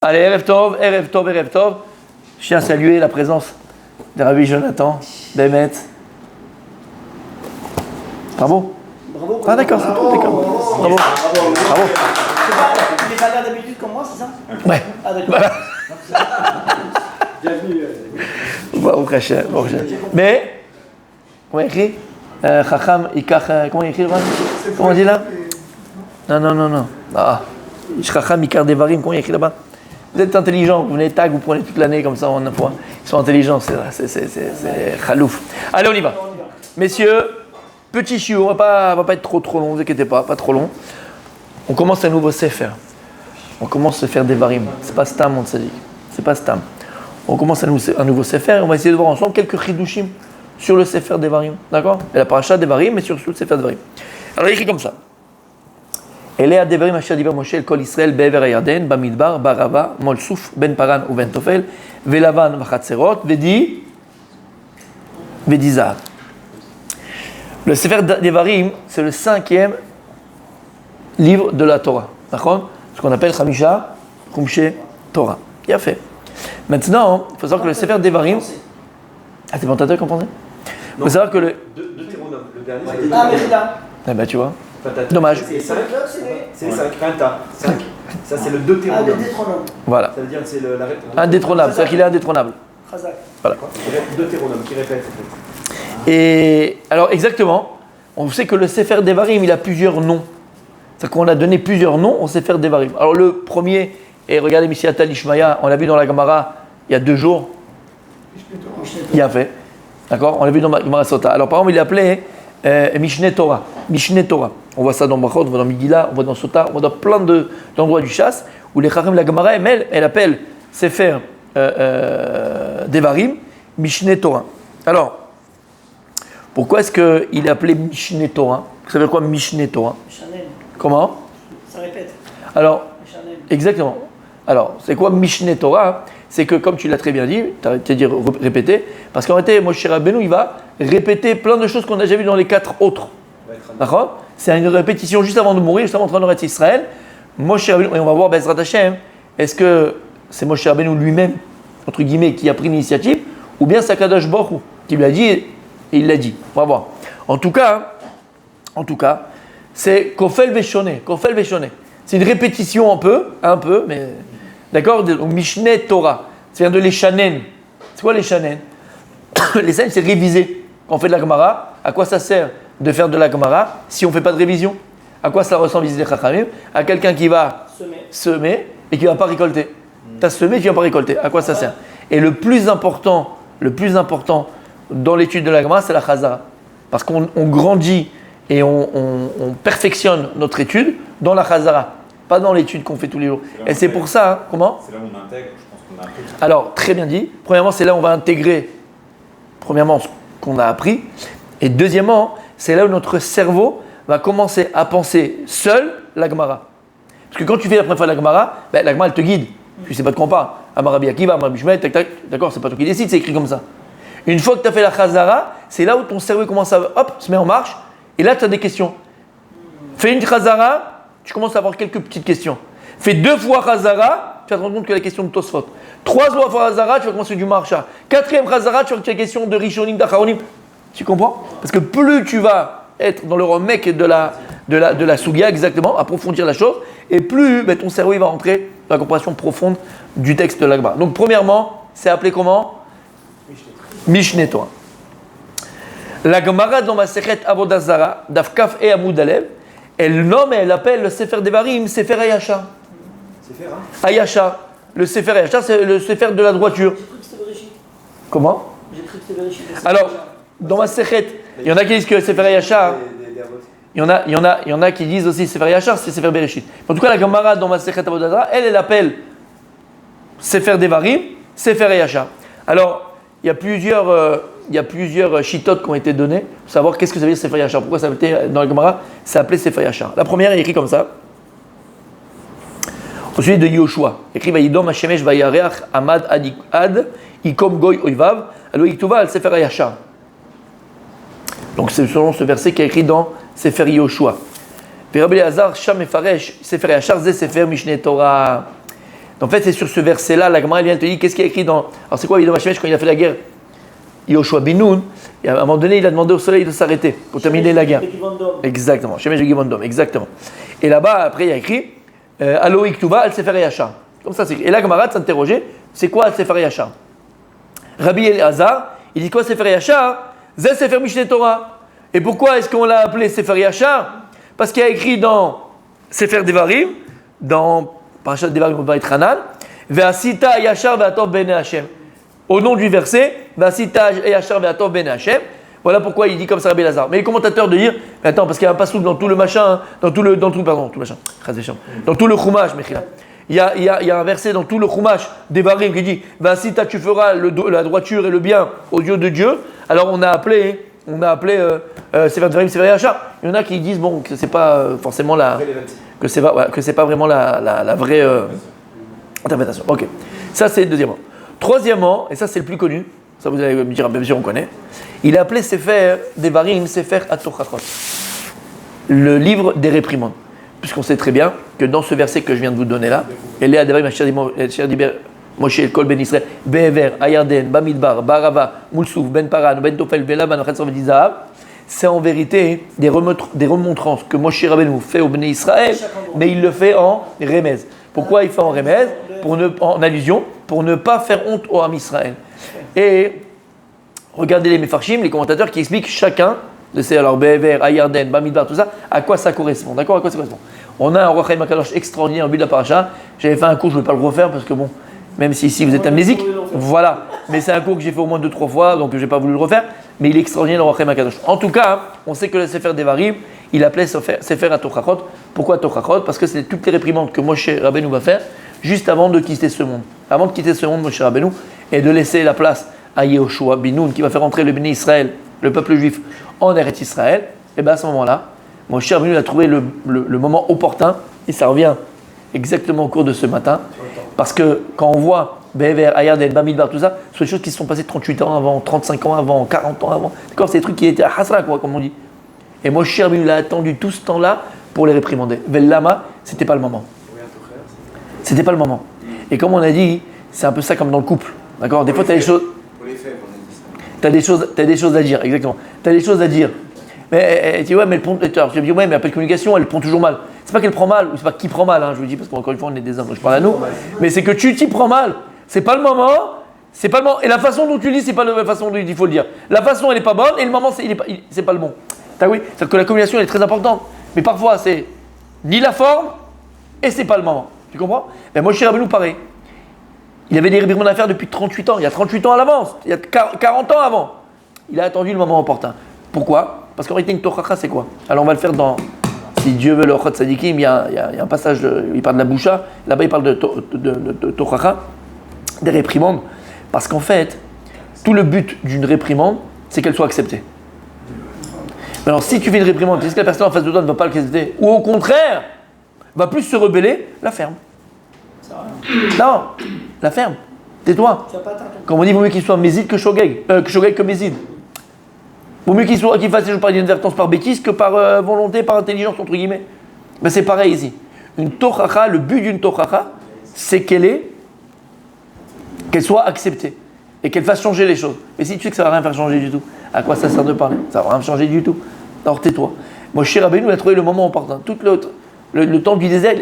Allez, Erev Tov, Erev Tov, Erev Tov. Je tiens à saluer la présence de Rabbi Jonathan, Bémet. Bravo. Bravo. Ah d'accord, c'est tout, d'accord. Bravo. Bravo. Tu n'es pas là d'habitude comme moi, c'est ça? Ouais. Ah d'accord. Voilà. Bienvenue. Bon, Hachem, bon, Hachem. Mais, comment il écrit Chacham, Ikach, comment il écrit là? Comment on dit là? Non. Ah. Chacham, Ikar Devarim, comment il écrit là-bas? Vous êtes intelligents, vous venez tag, vous prenez toute l'année comme ça en un point. Ils sont intelligents, c'est khalouf. Allez, on y va. Messieurs, petit chiot, on va pas être trop long, ne vous inquiétez pas trop long. On commence un nouveau sefer. On commence à faire des varim. C'est pas stam, on s'est dit. C'est pas stam. On commence un nouveau sefer et on va essayer de voir ensemble quelques chidushim sur le sefer des varim. D'accord? Et la paracha des varim, mais surtout le sefer des varim. Alors il écrit comme ça. Elea devarim asher diber Moshe el kol Israël be'ever hayarden bamidbar barava mol souf ben paran ou ben tofel velavan vachatzerot vedi zahav. Le sefer des varim, c'est le 5e livre de la Torah. D'accord? Ce qu'on appelle Chamisha Chumshe Torah. Bien fait. Maintenant, il faut savoir que le sefer des varim. Ah, c'est Pentateuch qu'on pensait? Il faut savoir que le. Deutéronome, le dernier. Ah, mais là. Ah, bah tu vois. Dommage. C'est 5. C'est 5. Penta. 5. Ça, c'est le Deutéronome. Ah, le détronome. Voilà. Ça veut dire que c'est la réponse. Indétrônable, c'est-à-dire qu'il est indétrônable. Chazak. Voilà. Deutéronome qui répète. Et alors, exactement, on sait que le sefer des varim, il a plusieurs noms. C'est-à-dire qu'on a donné plusieurs noms au sefer des varim. Alors, le premier, et regardez, Misiata Lishmaya, on l'a vu dans la Gemara il y a 2 jours. Il a fait. D'accord? On l'a vu dans la Gemara Sota. Alors, par exemple, il est appelé Mishneh Torah. Mishneh Torah. On voit ça dans Brachot, on voit dans Megillah, on voit dans Sota, on voit dans plein d'endroits du chasse où les Chachamim, la Gemara, elle appelle sefer des varim Mishneh Torah. Alors, pourquoi est-ce qu'il est appelé Mishneh Torah? Ça veut dire quoi Mishneh Torah? Chanel. Comment? Ça répète. Alors, Chanel. exactement. Alors, c'est quoi Mishneh Torah? C'est que, comme tu l'as très bien dit, tu as dit répéter, parce qu'en réalité, Moshe Rabbeinu, il va répéter plein de choses qu'on a déjà vues dans les 4 autres. D'accord? C'est une répétition juste avant de mourir, juste avant de rentrer en Israël. Moshe Rabbeinu, et on va voir Bezrat Hashem, est-ce que c'est Moshe Rabbeinu lui-même, entre guillemets, qui a pris l'initiative, ou bien c'est Akadosh Baruch Hu qui lui a dit, et il l'a dit. On va voir. En tout cas, c'est Kofel Veshone. Kofel Veshone. C'est une répétition un peu, mais d'accord. Donc Mishneh Torah. Ça vient de l'Eshanen. C'est quoi l'Eshanen? L'Eshanen, c'est réviser. Quand on fait de la Gemara, à quoi ça sert de faire de la Gemara si on ne fait pas de révision? À quoi ça ressemble ici les Chachamim? À quelqu'un qui va semer et qui ne va pas récolter. Tu as semé et tu ne vas pas récolter. À quoi ça sert? Et le plus important dans l'étude de la Gemara, c'est la Chazara. Parce qu'on grandit et on perfectionne notre étude dans la Chazara, pas dans l'étude qu'on fait tous les jours. Et c'est pour ça, hein, comment? C'est là où on intègre, je pense qu'on a appris. Alors, très bien dit. Premièrement, c'est là où on va intégrer, ce qu'on a appris. Et deuxièmement, c'est là où notre cerveau va commencer à penser seul la Gemara. Parce que quand tu fais la première fois la Gemara, la Gemara, elle te guide. Tu ne sais pas de quoi on parle. Amarabi Akiva, Amarabi Shmuel, tac, tac. D'accord, c'est pas toi qui décides, c'est écrit comme ça. Une fois que tu as fait la Chazara, c'est là où ton cerveau commence à se met en marche. Et là, tu as des questions. Fais une Chazara, tu commences à avoir quelques petites questions. Fais 2 fois Chazara, tu vas te rendre compte que la question de Tosfot. 3 fois Chazara, tu vas commencer du Marsha. 4e Chazara, tu vas avoir la question de Rishonim, d'Acharonim. Tu comprends? Parce que plus tu vas être dans le remèque de la Sugia, exactement, approfondir la chose, et plus ton cerveau il va rentrer dans la compréhension profonde du texte de l'Agma. Donc, premièrement, c'est appelé comment? Mishneh Torah. La Gemara dans ma Sechet Avodah Zara, Dafkaf et Amoud Alev, elle nomme et elle appelle le Sefer Devarim Sefer Ayasha. Sefer Ayasha. Le Sefer Ayasha, c'est le Sefer de la droiture. J'ai cru que c'était Bereshit. Comment? J'ai cru que c'était Bereshit. Alors, dans ma Sechet, il y en a qui disent que Sefer Ayasha. Il y en a qui disent aussi Sefer Yachar, c'est Sefer Bereshit. En tout cas, la Gemara dans ma Sechet Avodah Zara, elle appelle Sefer Devarim, Sefer Yachar. Alors, il y a plusieurs shittot qui ont été données pour savoir qu'est-ce que ça veut dire Sefer Yachar. Pourquoi ça veut dire dans la Gemara, c'est appelé Sefer Yachar. La première est écrite comme ça. Au sujet de Yoshua, écrit Vayidom Hashemesh Vayareach Amad Ad Ikom Goy Oivav Alo Iktuva al Sefer Yachar. Donc c'est selon ce verset qui est écrit dans Sefer Yoshua. Rabbi Elazar Sham Mefaresh Sefer Yachar Ze Sefer Mishneh Torah. En fait, c'est sur ce verset-là, la Gemara vient te dire qu'est-ce qu'il y a écrit dans. Alors, c'est quoi Yom HaShemesh quand il a fait la guerre Yoshua bin Nun, et à un moment donné, il a demandé au soleil de s'arrêter pour terminer la guerre. Exactement, Shemesh Givon exactement. Et là-bas, après, il y a écrit Alo Iktuva al Sefer Yachar. Comme ça, c'est écrit. Et là, Gemara s'interrogeait c'est quoi al Sefer Yachar Rabbi Elazar, il dit quoi Sefer Yachar Zé Sefer Mishneh Torah. Et pourquoi est-ce qu'on l'a appelé Sefer Yachar Parce qu'il y a écrit dans Sefer Devarim, dans Parashat Devarim Beit Hanan, Ve'asita Yachar ve'atov b'nei Hashem. Au nom du verset, Vasita Yachar ve'atov b'nei Hashem. Voilà pourquoi il dit comme ça Rabbi Elazar. Mais les commentateurs de dire, mais attends, parce qu'il y a un passouk dans tout le machin, dans tout le Chumash, il y a un verset dans tout le Chumash d'Evarim qui dit, Vasita tu feras la droiture et le bien aux yeux de Dieu. Alors on a appelé Sefer Devarim Sefer Yachar. Il y en a qui disent bon que c'est pas forcément que c'est pas vraiment la vraie interprétation. Ok, ça c'est deuxièmement. Troisièmement, et ça c'est le plus connu, ça vous allez me dire, bien sûr on connaît, il a appelé Sefer Devarim Sefer Atochachot, le livre des réprimandes. Puisqu'on sait très bien que dans ce verset que je viens de vous donner là, Elea Devarim Asher Diber Moshe El Kol Ben Israël, Be'ever, Ayarden, Bamidbar, Barava, Moulsouf, Ben Paran, Ben Tofel, Belaban, Chetzav Dizahav, c'est en vérité des remontrances que Moshe Rabbeinu fait au Bnei Israël, mais il le fait en remez. Pourquoi il fait en remez en allusion, pour ne pas faire honte au Ham Israël. Et regardez les Mefarshim, les commentateurs qui expliquent chacun de ces, alors Be'ever, Ayarden, Bamidbar, tout ça, à quoi ça correspond. D'accord, à quoi ça correspond. On a un Roi Chaim HaKadosh extraordinaire au but de la paracha. J'avais fait un cours, je ne vais pas le refaire parce que bon, même si ici vous êtes amnésique, voilà. Mais c'est un cours que j'ai fait au moins 2-3 fois, donc je n'ai pas voulu le refaire. Mais il est extraordinaire le Roi Chaim HaKadosh. En tout cas, on sait que le Sefer Devarim, il appelait Sefer Atochachot. Pourquoi Atochachot ? Parce que c'est toutes les réprimandes que Moshe Rabbeinu va faire juste avant de quitter ce monde. Avant de quitter ce monde, Moshe Rabbeinu, et de laisser la place à Yehoshua bin Nun, qui va faire entrer le Bnei Israël, le peuple juif, en Eretz Israël. Et bien à ce moment-là, Moshe Rabbeinu a trouvé le moment opportun, et ça revient exactement au cours de ce matin, parce que quand on voit Be'ever, Ayarden, Bamidbar, tout ça, ce sont des choses qui se sont passées 38 ans avant, 35 ans avant, 40 ans avant. D'accord, c'est des trucs qui étaient à Hasra, quoi, comme on dit. Et Moshe Rabbeinu l'a attendu tout ce temps-là pour les réprimander. Vellama, c'était pas le moment. C'était pas le moment. Et comme on a dit, c'est un peu ça comme dans le couple. D'accord, des fois, tu as des choses. Tu as des choses à dire, exactement. Tu as des choses à dire. Mais tu dis, ouais, mais je dis, ouais, mais après communication, elle prend toujours mal. C'est pas qu'elle prend mal, ou c'est pas qui prend mal, hein, je vous dis, parce qu'encore une fois, on est des hommes, je parle à nous. Mais c'est que tu t'y prends mal. C'est pas le moment. C'est pas le moment. Et la façon dont tu le dis, c'est pas la façon dont il faut le dire. La façon, elle est pas bonne, et le moment, c'est pas le bon. T'as oui, c'est que la communication, elle est très importante. Mais parfois, c'est ni la forme, et c'est pas le moment. Tu comprends? Ben, moi, chez Rabbeinu, pareil. Il avait des réprimandes à faire depuis 38 ans. Il y a 38 ans à l'avance. Il y a 40 ans avant. Il a attendu le moment opportun. Pourquoi? Parce qu'en réalité, une tochacha, c'est quoi? Alors, on va le faire dans. Si Dieu veut le Chod Sadikim, il y a un passage, il parle de la boucha. Là-bas, il parle de tochacha, des réprimandes. Parce qu'en fait, tout le but d'une réprimande, c'est qu'elle soit acceptée. Alors, si tu fais une réprimande, est-ce que la personne en face de toi ne va pas l'accepter? Ou au contraire, va plus se rebeller, la ferme. Non, la ferme. Tais-toi. Comme on dit, il vaut mieux qu'il soit méside que shogeg, que méside. Vaut mieux qu'il fasse par inadvertance, par bêtise, que par volonté, par intelligence, entre guillemets. Ben, c'est pareil ici. Une tochacha, le but d'une tochacha, c'est qu'elle soit acceptée et qu'elle fasse changer les choses. Mais si tu sais que ça ne va rien faire changer du tout, à quoi ça sert de parler? Ça ne va rien changer du tout. Alors tais-toi. Moshe Rabbeinu a trouvé le moment opportun. Tout le temps du désert,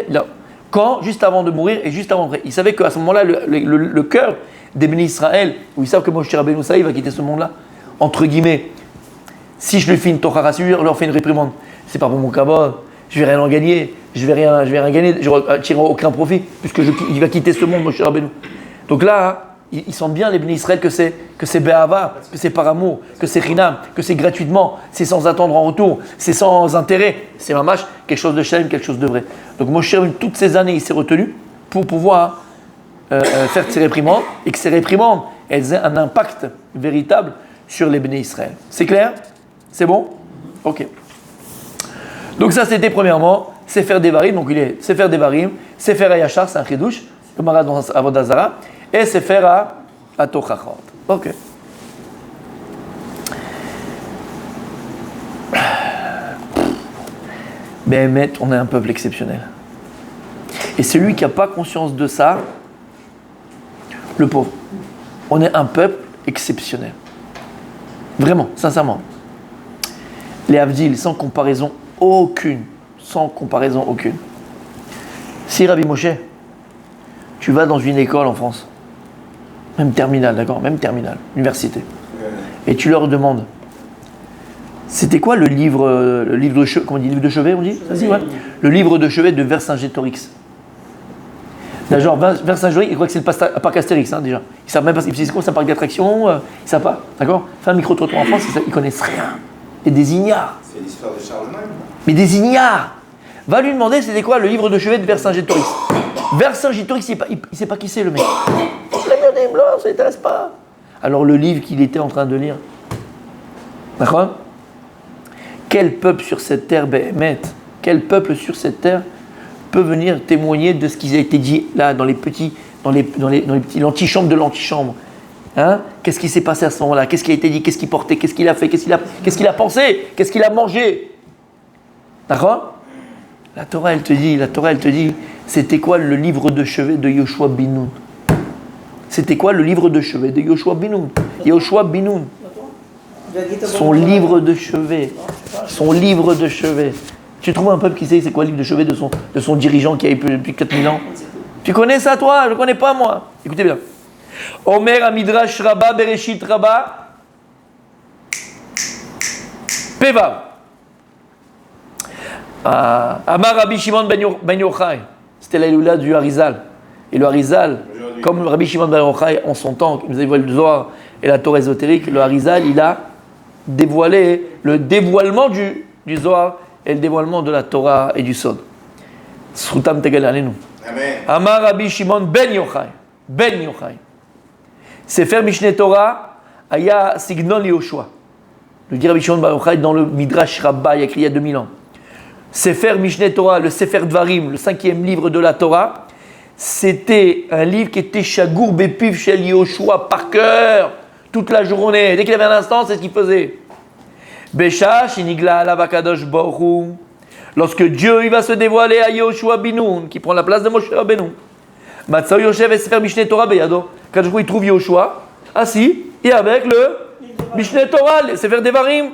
quand, juste avant de mourir et juste avant de mourir. Il savait qu'à ce moment-là, le cœur des bénis Israël, où ils savent que Moshe Rabbeinu, ça, il va quitter ce monde-là, entre guillemets, si je lui fais une tochara, si je leur fais une réprimande, c'est pas pour mon kabod, je vais rien en gagner, je vais rien gagner, je ne tirerai aucun profit, puisqu'il va quitter ce monde, Moshe Rabbeinu. Donc là, ils sentent bien les bénis Israël que c'est Be'ava, que c'est par amour, que c'est Rinam, que c'est gratuitement, c'est sans attendre en retour, c'est sans intérêt, c'est mamash, quelque chose de shalem, quelque chose de vrai. Donc Moshe Rabbeinu, toutes ces années, il s'est retenu pour pouvoir faire ces réprimandes, et que ces réprimandes, elles aient un impact véritable sur les bénis Israël. C'est clair? C'est bon? Ok. Donc ça, c'était premièrement Sefer Devarim, donc il est Sefer Devarim, Sefer Hayashar, c'est un chidouche, comme on a dans Avodah Zara, et Sefer Atochachot. Ok. Béhémet, on est un peuple exceptionnel. Et celui qui n'a pas conscience de ça, le pauvre. On est un peuple exceptionnel. Vraiment, sincèrement. Les Havdil, sans comparaison aucune. Sans comparaison aucune. Si Rabbi Moshe, tu vas dans une école en France, même terminale, d'accord, même terminale, université, et tu leur demandes, c'était quoi le livre de chevet, comment on dit, livre de chevet, on dit, ça dit, ouais. Le livre de chevet de Vercingétorix. Genre, Vercingétorix, il croit que c'est le parc Astérix, hein, déjà. Ils savent même pas, c'est quoi, c'est un parc d'attraction, ils savent pas, d'accord. Fais un micro-trottoir en France, ils connaissent rien. Et des ignares. C'est l'histoire de Charlemagne. Mais des ignares. Va lui demander c'était quoi le livre de chevet de Vercingétorix. Vercingétorix, il sait pas qui c'est le mec. La merde est blanche, ça l'intéresse pas. Alors le livre qu'il était en train de lire. D'accord? Quel peuple sur cette terre, quel peuple sur cette terre peut venir témoigner de ce qui a été dit là dans les petits l'antichambre de l'antichambre. Hein? Qu'est-ce qui s'est passé à ce moment-là? Qu'est-ce qui a été dit? Qu'est-ce qu'il portait? Qu'est-ce qu'il a fait? Qu'est-ce qu'il a pensé? Qu'est-ce qu'il a mangé? D'accord? La Torah, elle te dit, c'était quoi le livre de chevet de Yoshua bin Nun? C'était quoi le livre de chevet de Yoshua bin Nun? Yoshua bin Nun. Son livre de chevet. Son livre de chevet. Tu trouves un peuple qui sait c'est quoi le livre de chevet de son dirigeant qui a eu depuis 4000 ans? Tu connais ça, toi? Je ne connais pas, moi. Écoutez bien. Omer Amidrash Rabba Bereshit Rabba Peva Amar Rabbi Shimon ben Yochai. C'était l'Aïloula du Harizal. Et le Harizal, comme Rabbi Shimon ben Yochai en son temps, il nous a dévoilé le Zohar et la Torah ésotérique, le Harizal, il a dévoilé le dévoilement du Zohar et le dévoilement de la Torah et du Sod. Srutam Tegal Alenu. Amar Rabbi Shimon ben Yochai. Ben Yochai. Sefer Mishneh Torah, Aya Signon Yoshua. Le dit Rabbi Shimon ben Yochai dans le Midrash Rabbah, il y a écrit il y a 2000 ans. Sefer Mishneh Torah, le Sefer Dvarim, le 5e livre de la Torah, c'était un livre qui était Shagour Bepiv Shel Yoshua par cœur, toute la journée. Dès qu'il avait un instant, c'est ce qu'il faisait. Besha Shinigla Alav HaKadosh Baruch Hu. Lorsque Dieu il va se dévoiler à Yoshua bin Nun, qui prend la place de Moshe Rabbeinu. Matzah Yoshev et Sefer Mishneh Torah Beyado. Quand il trouve Yoshua assis et avec le Mishneh Torah, le Sefer Devarim.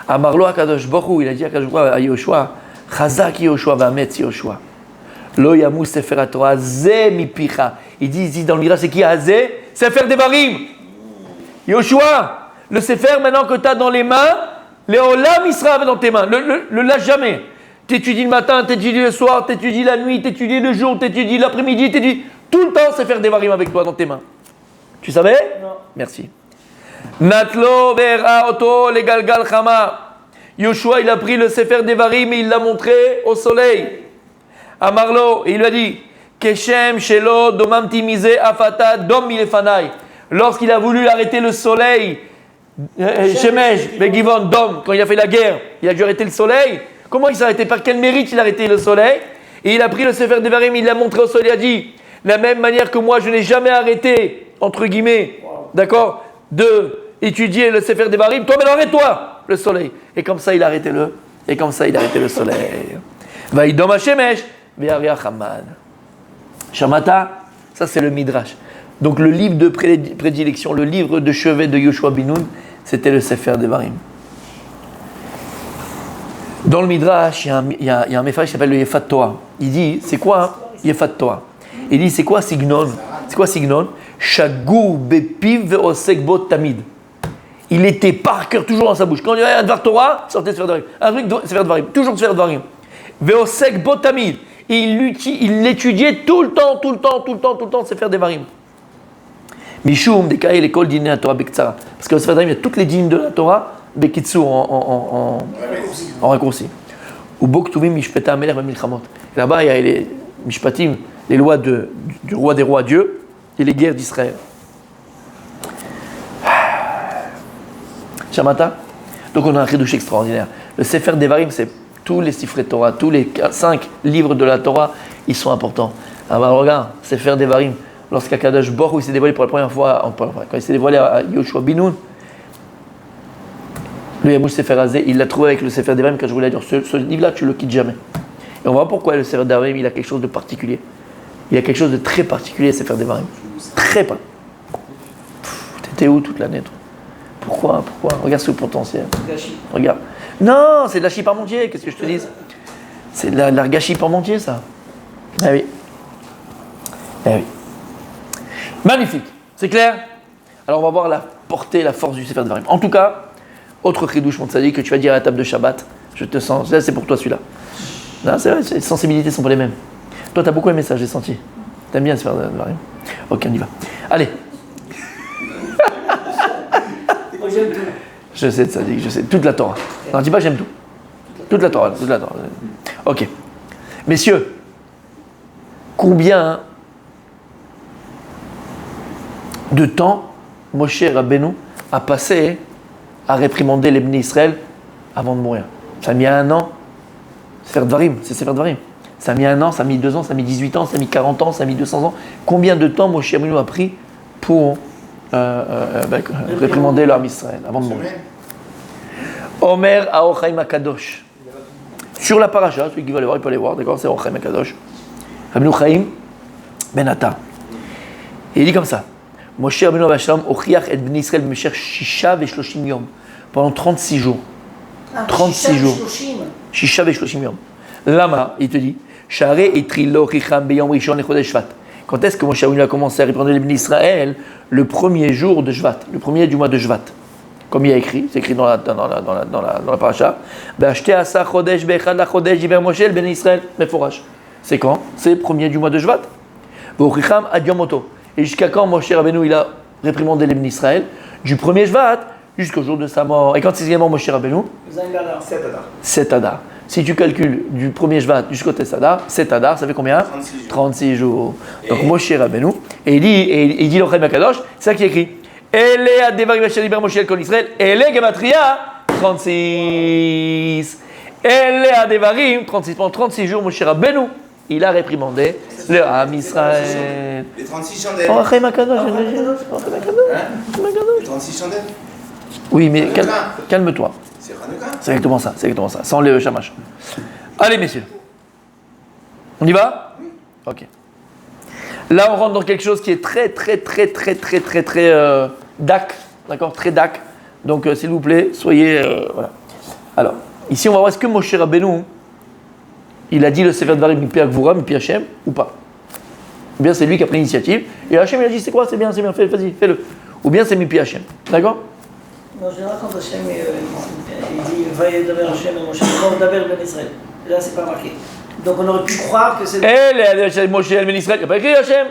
Amarlo HaKadosh Baruch Hu, il a dit à Yoshua, Chazak Yoshua v'ametz Yoshua. Lo yamu Sefer Torah ze mipicha. Il dit dans le Midrash, c'est qui Hazé? Sefer Devarim. Yoshua, le Sefer maintenant que tu as dans les mains, Léolam il sera dans tes mains. Le lâche jamais. T'étudies le matin, t'étudies le soir, t'étudies la nuit, t'étudies le jour, t'étudies l'après-midi, t'étudies tout le temps Sefer Devarim avec toi dans tes mains. Tu savais? Non. Merci. Natlo vera oto le galgal chama. Yoshua il a pris le Sefer Devarim et il l'a montré au soleil. Amarlo, et il lui a dit Keshem shelo domam timize afata dom milefanai. Lorsqu'il a voulu arrêter le soleil, Shemesh, Begivon, Dom, quand il a fait la guerre, il a dû arrêter le soleil. Comment il s'est arrêté? Par quel mérite il a arrêté le soleil? Et il a pris le Sefer Devarim, il l'a montré au soleil, il a dit la même manière que moi je n'ai jamais arrêté, entre guillemets, d'accord, de étudier le Sefer Devarim, toi maintenant arrête-toi le soleil. Et comme ça il a arrêté le soleil. Vaïdom Hashemesh, Ve'aria Haman. Shamata, ça c'est le Midrash. Donc le livre de prédilection, le livre de chevet de Yoshua bin Nun, c'était le Sefer Devarim. Dans le Midrash, il y a un Mephar qui s'appelle le Yefat Torah. Il dit, c'est quoi hein? Yefat Torah. Il dit, c'est quoi Signon? C'est quoi Signon? Shagou bepiv ve'osek bo tamid. Il était par cœur, toujours dans sa bouche. Quand il y avait un Dvar Torah, sortait Sefer Devarim. Un truc, Sefer Devarim. Toujours Sefer Devarim. Ve'osek bo tamid. Il l'étudiait tout le temps, Sefer Devarim. Mishum, Dekaï, l'école dîner à Torah Bektsara. Parce que le Sefer Devarim, il y a toutes les dînes de la Torah, Bekitsur, en raccourci. Ou Boktuvim, Mishpeta, Amelech, Milchamot. Là-bas, il y a les Mishpatim, les lois du roi des rois Dieu, et les guerres d'Israël. Shamata. Donc on a un chidouche extraordinaire. Le Sefer Devarim, c'est tous les Sifrei Torah, tous les 5 livres de la Torah, ils sont importants. Alors regarde, Sefer Devarim. Lorsqu'Akadosh Baruch Hu s'est dévoilé pour la première fois, quand il s'est dévoilé à Yoshua bin Nun, le Yamouch Sefer Hazé, il l'a trouvé avec le Sefer Devarim quand je voulais dire ce livre-là, tu le quittes jamais. Et on va voir pourquoi le Sefer Devarim, il a quelque chose de particulier. Il y a quelque chose de très particulier, Sefer Devarim. très pas. T'étais où toute l'année, toi? Pourquoi? Regarde ce potentiel. Gâchis. Regarde. Non, c'est de la parmentier, qu'est-ce que je te dis? C'est de la gâchis parmentier, ça. Ah oui. Ah oui. Magnifique. C'est clair? Alors, on va voir la portée, la force du Sefer Devarim. En tout cas, autre chidouche, mon tzaddik, que tu vas dire à la table de Shabbat. Je te sens. Là, c'est pour toi, celui-là. Non, c'est vrai, les sensibilités ne sont pas les mêmes. Toi, tu as beaucoup aimé ça, j'ai senti. T'aimes bien le Sefer Devarim? Ok, on y va. Allez. Moi, j'aime tout. Je sais, tzaddik, je sais. Toute la Torah. Non, dis pas j'aime tout. Toute la Torah. Ok. Messieurs, combien de temps Moshe Rabbeinu a passé à réprimander les Bnei Israël avant de mourir? Ça a mis 1 an. Sefer Devarim, c'est Sefer Devarim. Ça a mis 1 an, ça a mis 2 ans, ça a mis 18 ans, ça a mis 40 ans, ça a mis 200 ans. Combien de temps Moshe Rabbeinu a pris pour réprimander l'homme Israël avant de mourir? Omer Aochaim Akadosh. Sur la paracha, celui qui va aller voir, il peut aller voir, d'accord? C'est Aochaim Akadosh. Rabbeinu Chaim Ben Atta. Et il dit comme ça. Moshe Rabbeinu Avashalom Ochiach et Bnei Israël b'meshech 6 ו-30 yom. Pendant 36 jours. 36 jours. Shisha ve-shloshim yom. Lama, il te dit, Share etril lo chicham beyom rishon lechodesh Shvat. Quand est-ce que Moshe Rabbeinu a commencé à répandre les Bnei Israël? Le premier jour de Shvat, le premier du mois de Shvat. Comme il y a écrit, c'est écrit dans la paracha. Be'ashte asa chodesh be'echad la chodesh diber Moshe el Bnei Israël meforash. C'est quand? C'est le premier du mois de Shvat. Ve'ochicham ad yom moto. Et jusqu'à quand Moshe Rabbeinu il a réprimandé les Bnei Israël? Du premier Shvat jusqu'au jour de sa mort. Et quand c'est également Moshe Rabbeinu? 7 Adar. Si tu calcules du premier Shvat jusqu'au Tessadar, 7 Adar, ça fait combien? 36 jours. Donc Moshe Rabbeinu, et il dit l'Ochem Akadosh, c'est ça qui est écrit. Ele adevarim asher diber Moshe el kol Israël, ele gematria 36. Ele adevarim 36. Pendant 36 jours, Moshe Rabbeinu, il a réprimandé le Ham Israël. Les 36 chandelles. Ochem Akadosh, Les 36 chandelles. oui, mais calme-toi. C'est Hanouka. C'est exactement ça, sans le chamash. Allez, messieurs. On y va? Oui. Ok. Là, on rentre dans quelque chose qui est très dac, d'accord? Très dac. Donc, s'il vous plaît, soyez... voilà. Alors, ici, on va voir, est-ce que Moshe Rabbeinu, il a dit le Sefer Devarim Mipi Agvura, Mipi Hashem, ou pas? Ou bien c'est lui qui a pris l'initiative, et Hashem, il a dit, c'est quoi? C'est bien, vas-y, fais-le. Ou bien c'est Mipi Hashem, d'accord? En général, quand Hachem il dit Vayedaber Hachem et Moshe, Vayedaber Ben Israël. Et là, c'est pas marqué. Donc on aurait pu croire que c'est. Moshe Ben Israël, il n'y a pas écrit Hachem.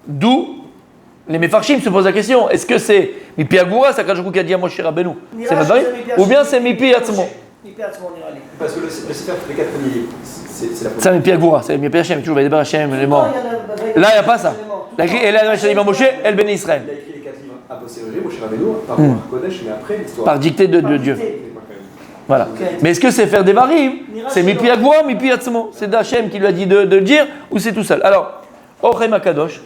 D'où les Mefarshim se posent la question, est-ce que c'est Mipi Agvura, c'est Akadosh Baruch Hu qui a dit à Moshe Rabbeinu, c'est Vayedaber, ou bien c'est Mipi Atzmo? Mipi Atzmo, on ira aller. Parce que le Sefer, les 4 premiers livres, c'est la C'est Mipi Agvura, c'est Mipi Hashem, toujours Vayedaber Hashem, les morts. Là, il n'y a pas ça. Il a écrit El Hachem Moshe, El Ben Israël. Il a écrit les 4 livres à posteriori, Moshe Rabbeinu, par rapport à Kodesh, mais après l'histoire. Par dictée de Dieu. Voilà. Mais est-ce que c'est faire des varim? C'est Mipi Agvura, Mipi Atzmo. C'est d'Hachem qui lui a dit de le dire, ou c'est tout seul? Alors, Ochem Akadosh,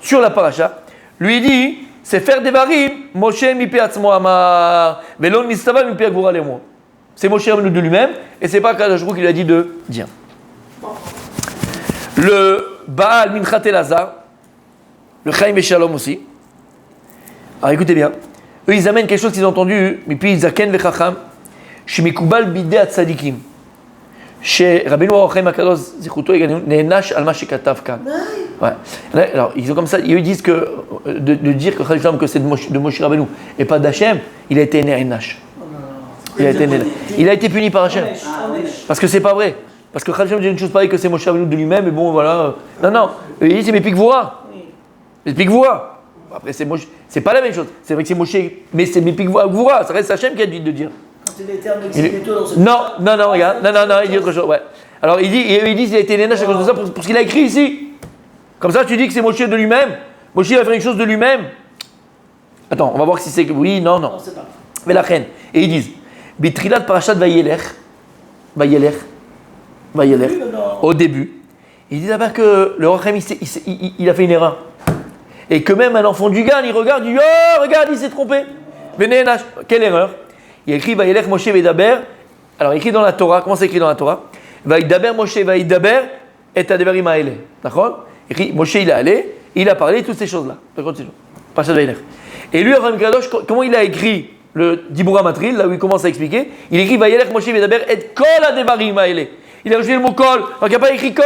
sur la paracha, lui dit, c'est faire des varim, Moshe Mipi Atzmo Amar, Velon Nistava Mipi Agvura Lemo. C'est Moshe Rabbeinu de lui-même, et c'est pas Akadosh Baruch Hu qui lui a dit de dire. Le Baal Minchat Elazar, le Chaim et Shalom aussi. Alors écoutez bien, eux ils amènent quelque chose qu'ils ont entendu, Mipi Zaken Vechacham, Shemikubal Bidei Atzadikim. Chez Rabbeinu Ochem Akadosh Zichuto Nenash Alma Shekatav Kan. Ouais. Alors ils ont comme ça, ils disent que de dire que c'est de Moshe Rabbeinu et pas d'Hachem, il a été Nenash. Il a été puni par Hachem. Parce que c'est pas vrai. Parce que Hachem dit une chose pareille que c'est Moshe Rabbeinu de lui-même, et bon voilà. Non, il dit c'est mes Pikvoura. Les Pikvoura. Après c'est pas la même chose. C'est vrai que c'est Moshe, mais c'est mes Pikvoura. Ça reste Hachem qui a dit de dire. Quand c'est des termes expliqués dans ce. Non, regarde. Non, il dit autre chose. Ouais. Alors il dit qu'il a été Nenash à cause de ça pour ce qu'il a écrit ici. Comme ça tu dis que c'est Moshe de lui-même. Moshe va faire une chose de lui-même. Attends, on va voir si c'est que oui, non. Non, c'est pas. Mais la reine. Et ils disent Bitrilat Parashat Vayelech, au début, il dit d'abord que le Rachem il a fait une erreur. Et que même un enfant du Gan, il regarde, il dit oh, regarde, il s'est trompé. Venenash, quelle erreur? Il écrit Vayelech Moshe Vaidaber. Alors, il écrit dans la Torah, comment c'est écrit dans la Torah? Vaidaber Moshe Vaidaber et Adevarim Haele. D'accord? Il écrit Moshe il est allé il a parlé de toutes ces choses-là. Parashat Vaïlech. Et lui, Avraham Kadosh, comment il a écrit le Dibura Matril, là où il commence à expliquer, il écrit Vaïlech Moshe Vedaber et Kol Adevarim Haele. Il a rajouté le mot Kol, donc il n'a pas écrit Kol.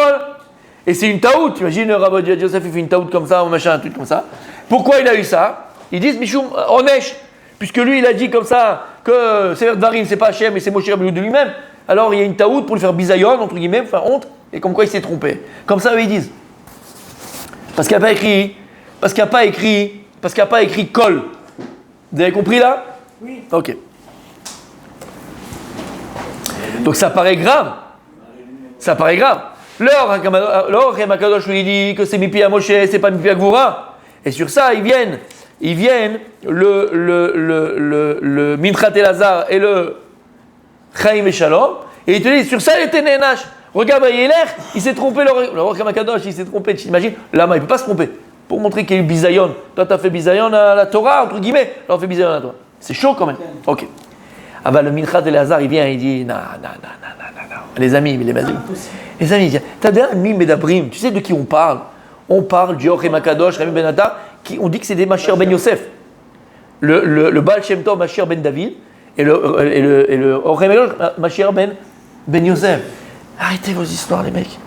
Et c'est une taout, tu imagines, Rabbi Yosef, il fait une taout comme ça, machin, un truc comme ça. Pourquoi il a eu ça? Ils disent Mishum Onesh, puisque lui, il a dit comme ça que Sefer Dvarim, c'est pas Hachem, mais c'est Moshe Rabbeinu de lui-même. Alors il y a une taout pour lui faire bisayon, entre guillemets, faire honte, et comme quoi il s'est trompé. Comme ça, eux, ils disent. Parce qu'il n'a pas écrit Kol. Vous avez compris là? Oui. Ok. Donc ça paraît grave. L'or Makadosh lui dit que c'est Mipi à Moshe, c'est pas Mipi à Gvura. Et sur ça, ils viennent le Minchat Elazar et le Chaim et Shalom. Et ils te disent, sur ça, il était Nenash. Regarde, il s'est trompé, le roi Makadosh, il s'est trompé. Tu t'imagines? Lama, il ne peut pas se tromper. Pour montrer qu'il y a eu bisayon. Toi, tu as fait bisayon à la Torah, entre guillemets. Alors, on fait bisayon à toi. C'est chaud quand même. Ok. Ah bah, le Minchat Elazar, il vient, il dit, non. Les amis, les amis, ils disent, t'as bien un mime d'Abrim, tu sais de qui on parle? On parle du Ochem Akadosh, Rami Ben Atta, on dit que c'est des Mashiach Ben Yosef. Le Baal Shem Tov, Mashiach Ben David, et le Ochem Akadosh, Mashiach Ben Yosef. Arrêtez vos histoires, les mecs.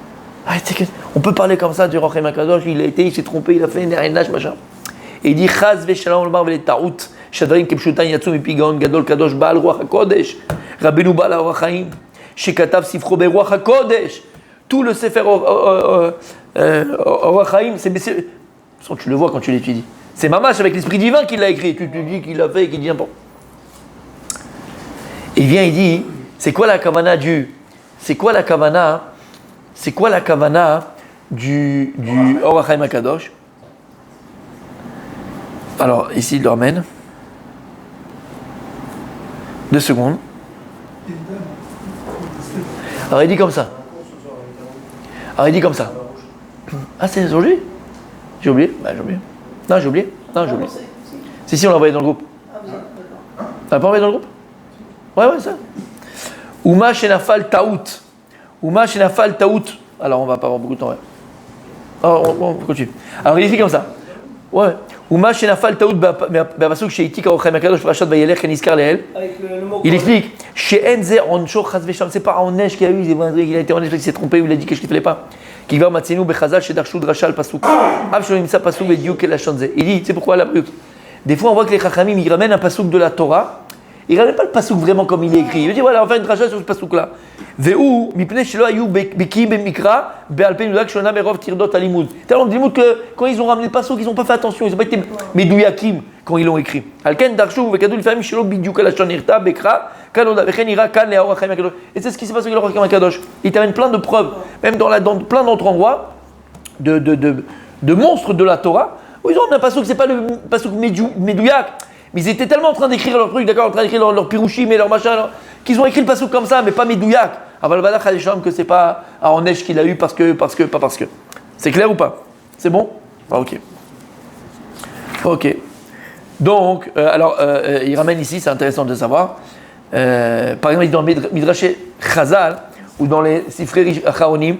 On peut parler comme ça du Ochem Akadosh, il s'est trompé, il a fait un nage, machin. Et il dit, Chaz Veshalom Lomar Vele Taout, Shadrim Kepshutan Yatsum Epigon, Gadol Kadosh Baal Ruach HaKodesh, Rabbeinu Baal Orach Chaim. Shekatav Sifro Beruach HaKodesh, tout le Sefer Orach Chaim, tu le vois quand tu l'étudies. C'est Mamash avec l'Esprit divin qui l'a écrit. Tu te dis qu'il l'a fait et qu'il dit bon. Il vient, il dit, c'est quoi la kavana du Orach Chaim HaKadosh? Alors ici il le ramène. 2 secondes. Alors il dit comme ça. Ah, c'est aujourd'hui? J'ai oublié. Non, j'ai oublié. Si, on l'a envoyé dans le groupe. Ah, vous êtes d'accord. T'as pas envoyé dans le groupe? Ouais, ça. Ouma Shenafal Taout. Alors on va pas avoir beaucoup de temps. Ouais. Alors, on continue. Alors il écrit comme ça. Ouais. Ouma Shenafal Taout Bavasuk Sheiti Kaochem Akadosh Parashat Vayelech Niskar Leel. Il explique, chez Enzer Oncho Chazvesham, c'est pas en neige qu'il a eu, il a été en neige, il s'est trompé, il a dit quelque chose qu'il ne fallait pas. Qui va Matsenu Bechazal chez Darshud Rachal Pasuk. Abshalomimsa Pasuk et Diuk et la Chanze. Il dit, c'est pourquoi la brute. Des fois on voit que les Chachamim, ils ramènent un Pasuk de la Torah, ils ne ramènent pas le Pasuk vraiment comme il est écrit. Il dit, voilà, on va faire une dracha sur ce Pasuk-là. Ve'u, Mipne Shelo Ayu Beki Bemikra, Be'alpen Udak Shona Merov Tirdot Alimud. Tellement de que quand ils ont ramené le Pasuk, ils n'ont pas fait attention, ils n'ont pas été Medouyakim quand ils l'ont écrit. Alken Darshu, Vekadou, Lifamim Shelo Bidyuk la Shonirta, Bekra, Kanoda, Vechenira, Kan, Lea Orach Chaim HaKadosh. Et c'est ce qui s'est passé avec le Orach Chaim HaKadosh. Il t'amène plein de preuves, même dans plein d'autres endroits, de monstres de la Torah, où ils ont un Pasuk, c'est pas le Pasuk Medouyak. Mais ils étaient tellement en train d'écrire leur truc, d'accord, en train d'écrire leur pirouchim et leur machin, qu'ils ont écrit le passouk comme ça, mais pas Medouyak. Avalvada Khadesham, que c'est pas en neige qu'il a eu parce que. C'est clair ou pas? C'est bon? Ah, ok. Donc, il ramène ici, c'est intéressant de savoir. Par exemple, dans Midrash Chazal, ou dans les Sifrei Acharonim,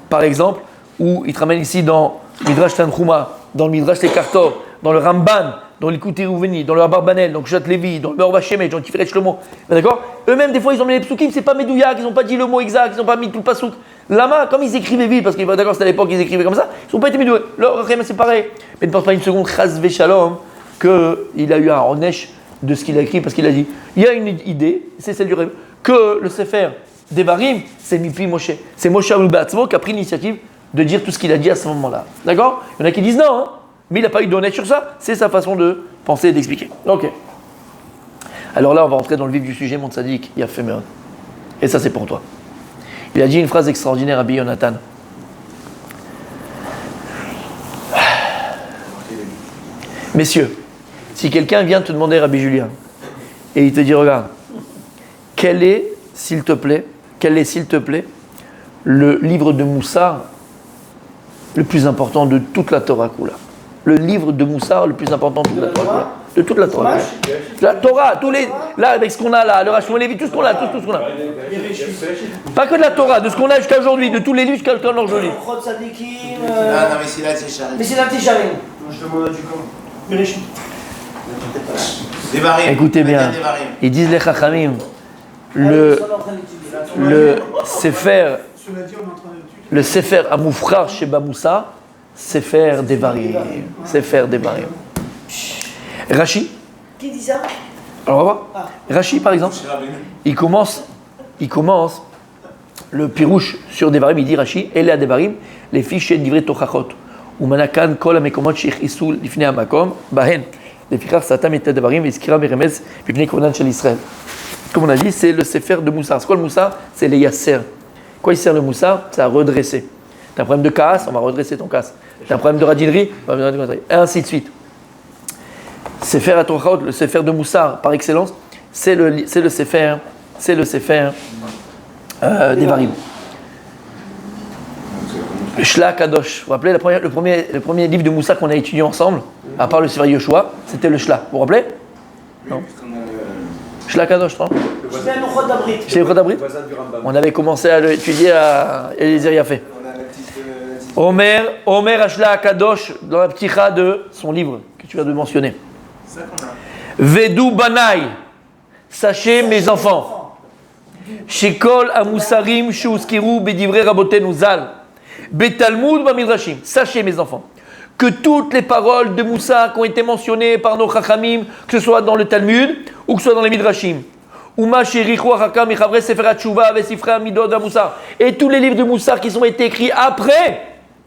par exemple, où il te ramène ici dans Midrash Tanchuma, dans le Midrash Tekartov, dans le Ramban, dans l'Ikouti Rouveni, dans le Abarbanel, dans le Jat Levi, dans le Meor Vashemet, dans le Tiferet Shlomo. D'accord? Eux-mêmes, des fois, ils ont mis les psukim, c'est pas Medouyak, ils n'ont pas dit le mot exact, ils n'ont pas mis tout le pasouk. Lama, comme ils écrivaient vite, parce que d'accord, c'était à l'époque, ils écrivaient comme ça, ils n'ont pas été Medouyak. Leur Rachem, c'est pareil. Mais ne pense pas une seconde, Chaz Veshalom, qu'il a eu un Onesh de ce qu'il a écrit, parce qu'il a dit il y a une idée, c'est celle du Rêve, que le Sefer Devarim, c'est Mipi Moshe. C'est Moshe Rabbeinu Be'atzmo qui a pris l'initiative de dire tout ce qu'il a dit à ce moment-là. D'accord? Il y en a qui disent non, mais il n'a pas eu d'honnête sur ça, c'est sa façon de penser et d'expliquer. Ok. Alors là, on va rentrer dans le vif du sujet, mon tzaddik, il a fait merde. Et ça, c'est pour toi. Il a dit une phrase extraordinaire à Rabbi Yonatan. Messieurs, si quelqu'un vient te demander, Rabbi Julien, et il te dit, regarde, quel est, s'il te plaît, le livre de Moussar le plus important de toute la Torah Kula? Le livre de Moussar le plus important de toute la Torah Kula. De toute la Torah. La Torah, tous les. Là, avec ce qu'on a là, le Rachon Lévi, tout ce qu'on a, tout ce qu'on a. Pas que de la Torah, de ce qu'on a jusqu'à aujourd'hui, de tous les livres jusqu'à aujourd'hui. Chod Sadikim. Non, mais c'est là, c'est chargé. Mais c'est la Tisharim. Moi, je demande à du camp. Bereshit. Des varim. Écoutez bien, Des varim. ils disent les Chachamim, le Sefer, le Sefer Amoufrar Sheba Moussa, Sefer Devarim. Sefer Devarim. Rashi, Qui dit ça? alors on va voir. Rashi par exemple, il commence le pirouche sur Devarim, il dit Rashi, Ele Devarim, les fiches d'Ivrei Tochachot, ou Manakan Kol Amekomot Sheichisu Lifnei Amakom, Bahen, les fichar Satam et Devarim, Iskira Meremez, Pipnei Konan Shel Israël. Comme on a dit, c'est le Sefer de Moussar. C'est quoi le Moussar? C'est les Yasser. Quoi il sert le Moussar? C'est à redresser. T'as un problème de casse, on va redresser ton casse. T'as un problème de radinerie, on va redresser. Et ainsi de suite. Sefer Atochaot, le Sefer de Moussar par excellence, c'est le Sefer Devarim. Le Shla Kadosh. Vous vous rappelez le premier livre de Moussar qu'on a étudié ensemble, à part le Sefer Yoshua, c'était le Shla. Vous vous rappelez? Non. Shla Kadosh, non? C'est un Chod Abrit. C'est le Chod Abrit. On avait commencé à l'étudier à Eliezer Yafé. Omer Ashla Kadosh, dans la pticha de son livre que tu viens de mentionner. Vedou Banaï, sachez mes enfants. Shekol Amusarim Shouskiru Bedivre Rabotenu Zal. Betalmud Bamidrashim. Sachez mes enfants que toutes les paroles de Moussa qui ont été mentionnées par nos Chachamim, que ce soit dans le Talmud ou que ce soit dans les Midrashim, et tous les livres de Moussa qui ont été écrits après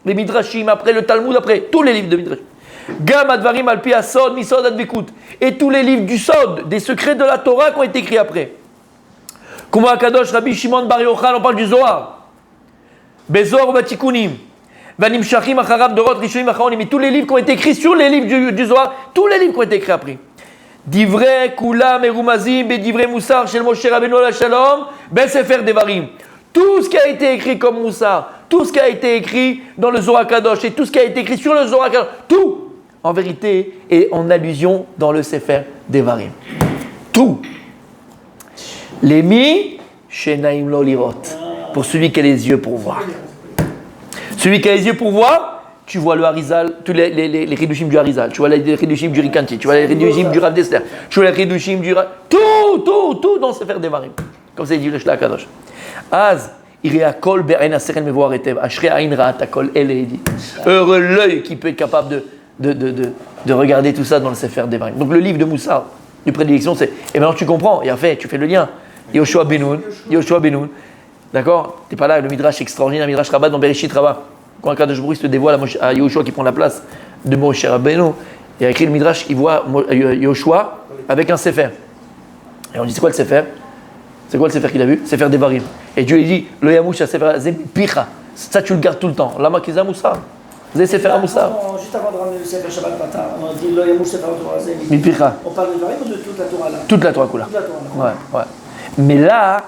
les Midrashim, après le Talmud, après tous les livres de Midrashim, Gam Advarim Alpi Asod, Misod Advikut, et tous les livres du Sod, des secrets de la Torah qui ont été écrits après. Comme Akadosh Rabbi Shimon Bar Yochai, on parle du Zohar, Bezor Batikunim. Mais tous les livres qui ont été écrits sur les livres du Zohar, tous les livres qui ont été écrits après. Divrei Kulam Erumazim Bedivrei Moussar Shel Moshe Rabbeinu la Shalom Ben Sefer Devarim. Tout ce qui a été écrit comme Moussar, tout ce qui a été écrit dans le Zohar Kadosh et tout ce qui a été écrit sur le Zohar Kadosh, tout, en vérité, est en allusion dans le Sefer Devarim. Tout. Lémi Shenaim Lo Lirot. Pour celui qui a les yeux pour voir. Celui qui a les yeux pour voir, tu vois le Harizal, tous les Hidushim du Harizal, tu vois les Hidushim du Rikanti, tu vois les Hidushim du Rav Dessler, tu vois les Hidushim du tout dans Sefer Devarim. Comme ça, il dit le Shla Kadosh. Az, iria kol be'ain aseren mevoar etev, ashrei ain ra'at kol ele, il dit. Heureux l'œil qui peut être capable de regarder tout ça dans le Sefer Devarim. Donc le livre de Moussa, de prédilection, c'est, et maintenant tu comprends, et en fait, tu fais le lien. Yoshua Benoun. D'accord? T'es pas là, le Midrash extraordinaire, le Midrash Rabbah dans Bereshit Rabbah. Quand un Kadosh Baruch Hu se dévoile à Yoshua qui prend la place de Moshe Rabbeinu, il a écrit le Midrash qui voit Yoshua avec un Sefer. Et on dit, c'est quoi le Sefer? C'est quoi le Sefer qu'il a vu? Sefer Devarim. Et Dieu il dit, le Yamouch à Sefer Picha. Ça tu le gardes tout le temps. Lama Kiza Moussa. Vous avez Sefer Moussa. Juste avant de ramener le Sefer Shabbat Matin, on a dit, le Yamouch Sefer Torah Zemi. Picha. On parle de Devarim ou de toute la Torah là? Toute la Torah Kula. Ouais. Mais là,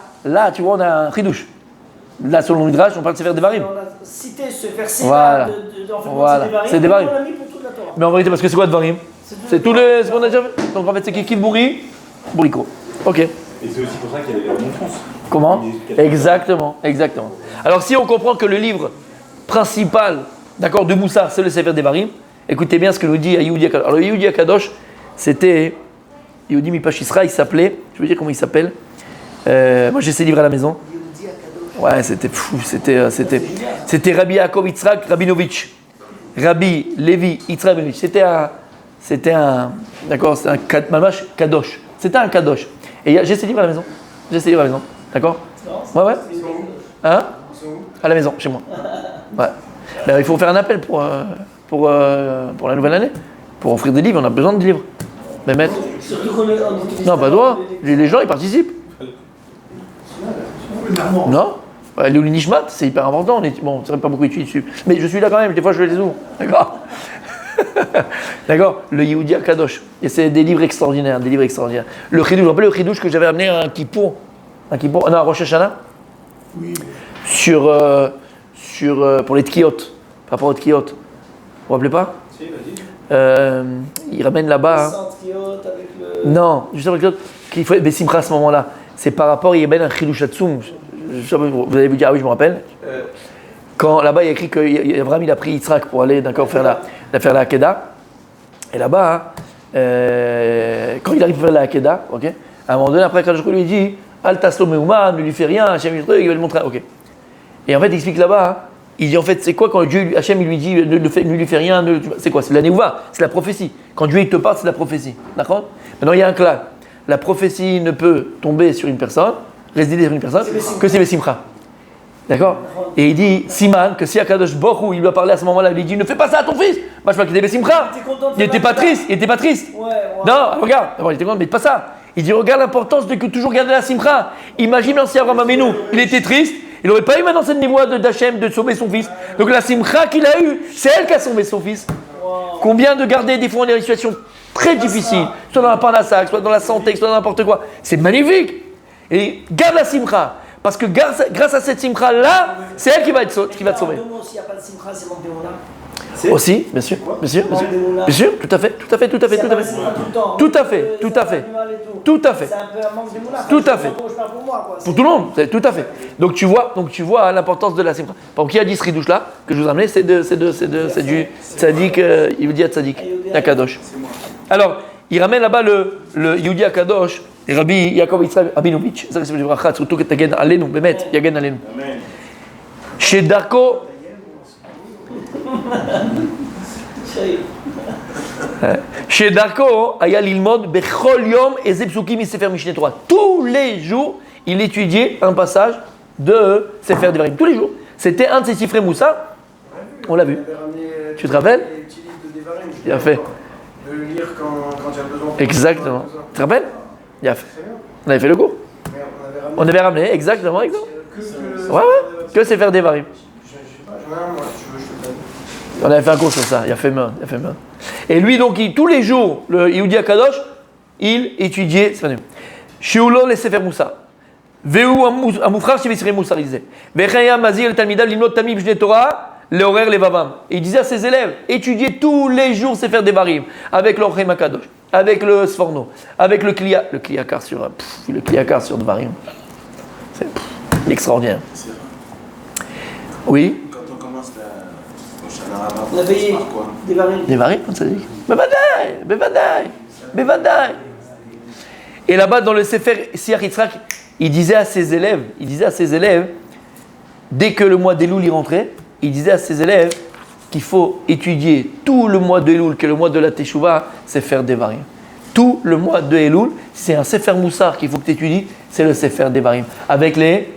tu vois, on a un chidouche. Là, selon le Midrash, on parle de Sefer Devarim. On a cité ce verset Voilà. Voilà. C'est Devarim. On l'a mis pour toute la Torah. Mais en vérité, parce que c'est quoi Devarim? C'est tout ce qu'on a déjà fait. Donc en fait, c'est qui Bourri? Bourrico. Ok. Et c'est aussi pour ça qu'il y a les remontrances. Comment? Exactement. Alors si on comprend que le livre principal, d'accord, de Moussa, c'est le Sefer Devarim, écoutez bien ce que nous dit Yehudi Akadosh. Alors Yehudi Akadosh, c'était Yehudi Mipashisra, il s'appelait, je veux dire comment il s'appelle. Moi j'ai ses livres à la maison. Ouais, c'était fou, c'était Rabbi Yaakov Yitzhak Rabinovitch. Rabbi Levi Yitzhak Rabinovitch. C'était un mamash kadosh. C'était un kadosh. Et j'ai ses livres à la maison. D'accord? Ouais. Hein? À la maison, chez moi. Ouais. Ben, il faut faire un appel pour la nouvelle année. Pour offrir des livres, on a besoin de livres. Mais mettre. Non, pas toi. Les gens, ils participent. Non? Le Nishmat, c'est hyper important. Bon, je ne sais pas beaucoup étudier dessus. Mais je suis là quand même, des fois je les ouvre. D'accord? D'accord? Le Yehudi Akadosh. Et c'est des livres extraordinaires. Le Chidouche, vous vous rappelez le Chidouche que j'avais amené à un Kippour? Non, à Rosh Hashanah? Oui. Pour les Tkiyot. Par rapport aux Tkiyot. Vous vous rappelez pas? Si, vas-y. Il ramène là-bas. Non, justement, qu'il faut Bessimcha à ce moment-là. C'est par rapport, il y a bien un Chidush Hatzum. Vous allez vous dire, ah oui, je me rappelle. Quand là-bas, il y a écrit qu'Abraham, il a pris Yitzhak pour aller, d'accord, faire la Hakeda. Et là-bas, quand il arrive à faire la Hakeda, ok, à un moment donné, après, quand je lui dit, Al Taslo Meouman, ne lui fait rien, Hachem, il va le montrer, ok. Et en fait, il explique là-bas, il dit en fait, c'est quoi quand Dieu, Hachem, il lui dit, ne lui fait rien, c'est quoi? C'est la Néouva, c'est la prophétie. Quand Dieu, il te parle, c'est la prophétie. D'accord? Maintenant, il y a un clan. La prophétie ne peut tomber sur une personne, résider sur une personne, que c'est Bessimcha. D'accord? Et il dit, Siman, que si Akadosh Borou, il lui a parlé à ce moment-là, il lui dit, ne fais pas ça à ton fils. Moi, je crois qu'il était Bessimcha. Il n'était pas triste, il n'était pas triste. Ouais. Non, regarde, il était content, mais pas ça. Il dit, regarde l'importance de toujours garder la Simcha. Imagine si Abraham Avinu, il était triste, il n'aurait pas eu maintenant cette névoie d'Hachem de sauver son fils. Donc la Simcha qu'il a eue, c'est elle qui a sauvé son fils. Combien de garder des fois dans des situations très difficiles, soit dans la parnassa, soit dans la santé, soit dans n'importe quoi. C'est magnifique. Et garde la Simcha. Parce que grâce à cette Simcha-là, c'est elle qui va te sauver. S'il n'y a pas de Simcha, c'est mon démon. Aussi, bien sûr, tout à fait. C'est un peu un manque de moula. Tout à fait. Pour tout le monde, tout à fait. Donc tu vois l'importance de la simcha. Par exemple, qui a dit ce ridouche là que je vous ai amené, c'est du tzaddik, Yehudi Tzaddik, Akadosh. Alors, il ramène là-bas le Yehudi Akadosh, et Rabbi Yaakov Yitzhak Abinovitch, ça c'est le brachat, surtout que t'agen alenu, bemet, yagen alenu. Chez Darko. Chez Darko, Aya Lilmod, Bechol Yom, et Zepsukim, il Sefer Mishneh Torah. Tous les jours, il étudiait un passage de Sefer Devarim. Tous les jours. C'était un de ses Sifrei Moussa. On l'a vu. Tu te rappelles? Il a fait. De le lire quand il y a besoin. Exactement. Tu te rappelles? Il a fait. On avait fait le cours. On avait ramené, exactement. Ouais. Que Sefer Devarim. On avait fait un cours sur ça, il a fait main. Et lui, donc, tous les jours, le Yehudi Akadosh, il étudiait, c'est venu. Shiulo le Sefer Moussa. Veu Amoufrar Shivisire Moussa, il disait. Vechaya Mazir Talmidab Limnot Tamim B'nei Torah, Leorer Levavam. Et il disait à ses élèves, étudiez tous les jours Sefer Devarim, avec l'Orchem Akadosh, avec le Sforno, avec le Kliakar sur Devarim. C'est extraordinaire. Oui. La veillée, Devarim, on s'est dit. Bevadaï. Et là-bas, dans le Sefer Siach Yitzhak, il disait à ses élèves, dès que le mois d'Elul y rentrait, il disait à ses élèves qu'il faut étudier tout le mois d'Elul, que le mois de la Teshuvah, c'est faire Devarim. Tout le mois de Elul, c'est un Sefer Moussar qu'il faut que tu étudies, c'est le Sefer Devarim. Avec les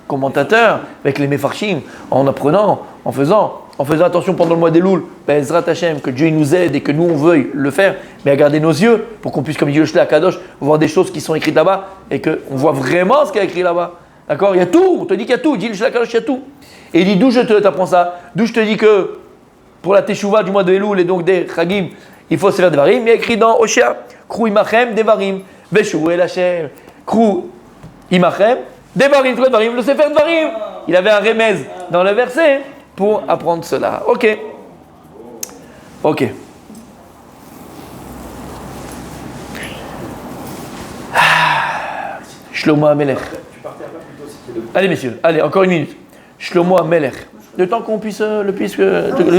commentateurs, avec les Mefarshim, en apprenant, en faisant attention pendant le mois d'Elul, Ezrat Hashem, que Dieu nous aide et que nous on veuille le faire, mais à garder nos yeux pour qu'on puisse, comme dit le Shla Kadosh, voir des choses qui sont écrites là-bas et qu'on voit vraiment ce qu'il y a écrit là-bas. D'accord? Il y a tout, on te dit qu'il y a tout, dit le Shla Kadosh, il y a tout. Et il dit d'où je t'apprends ça? D'où je te dis que pour la Teshuvah du mois de Elul et donc des Chagim, il faut se faire Devarim. Il y a écrit dans Oshéa, Krou Imachem Devarim, Veshu El Hashem, Krou Imachem Devarim, tout Devarim, le Sefer Devarim. Il avait un remèze dans le verset pour apprendre cela. Ok. Shlomo HaMelech. Allez messieurs, encore une minute. Shlomo HaMelech. Le temps qu'on puisse, le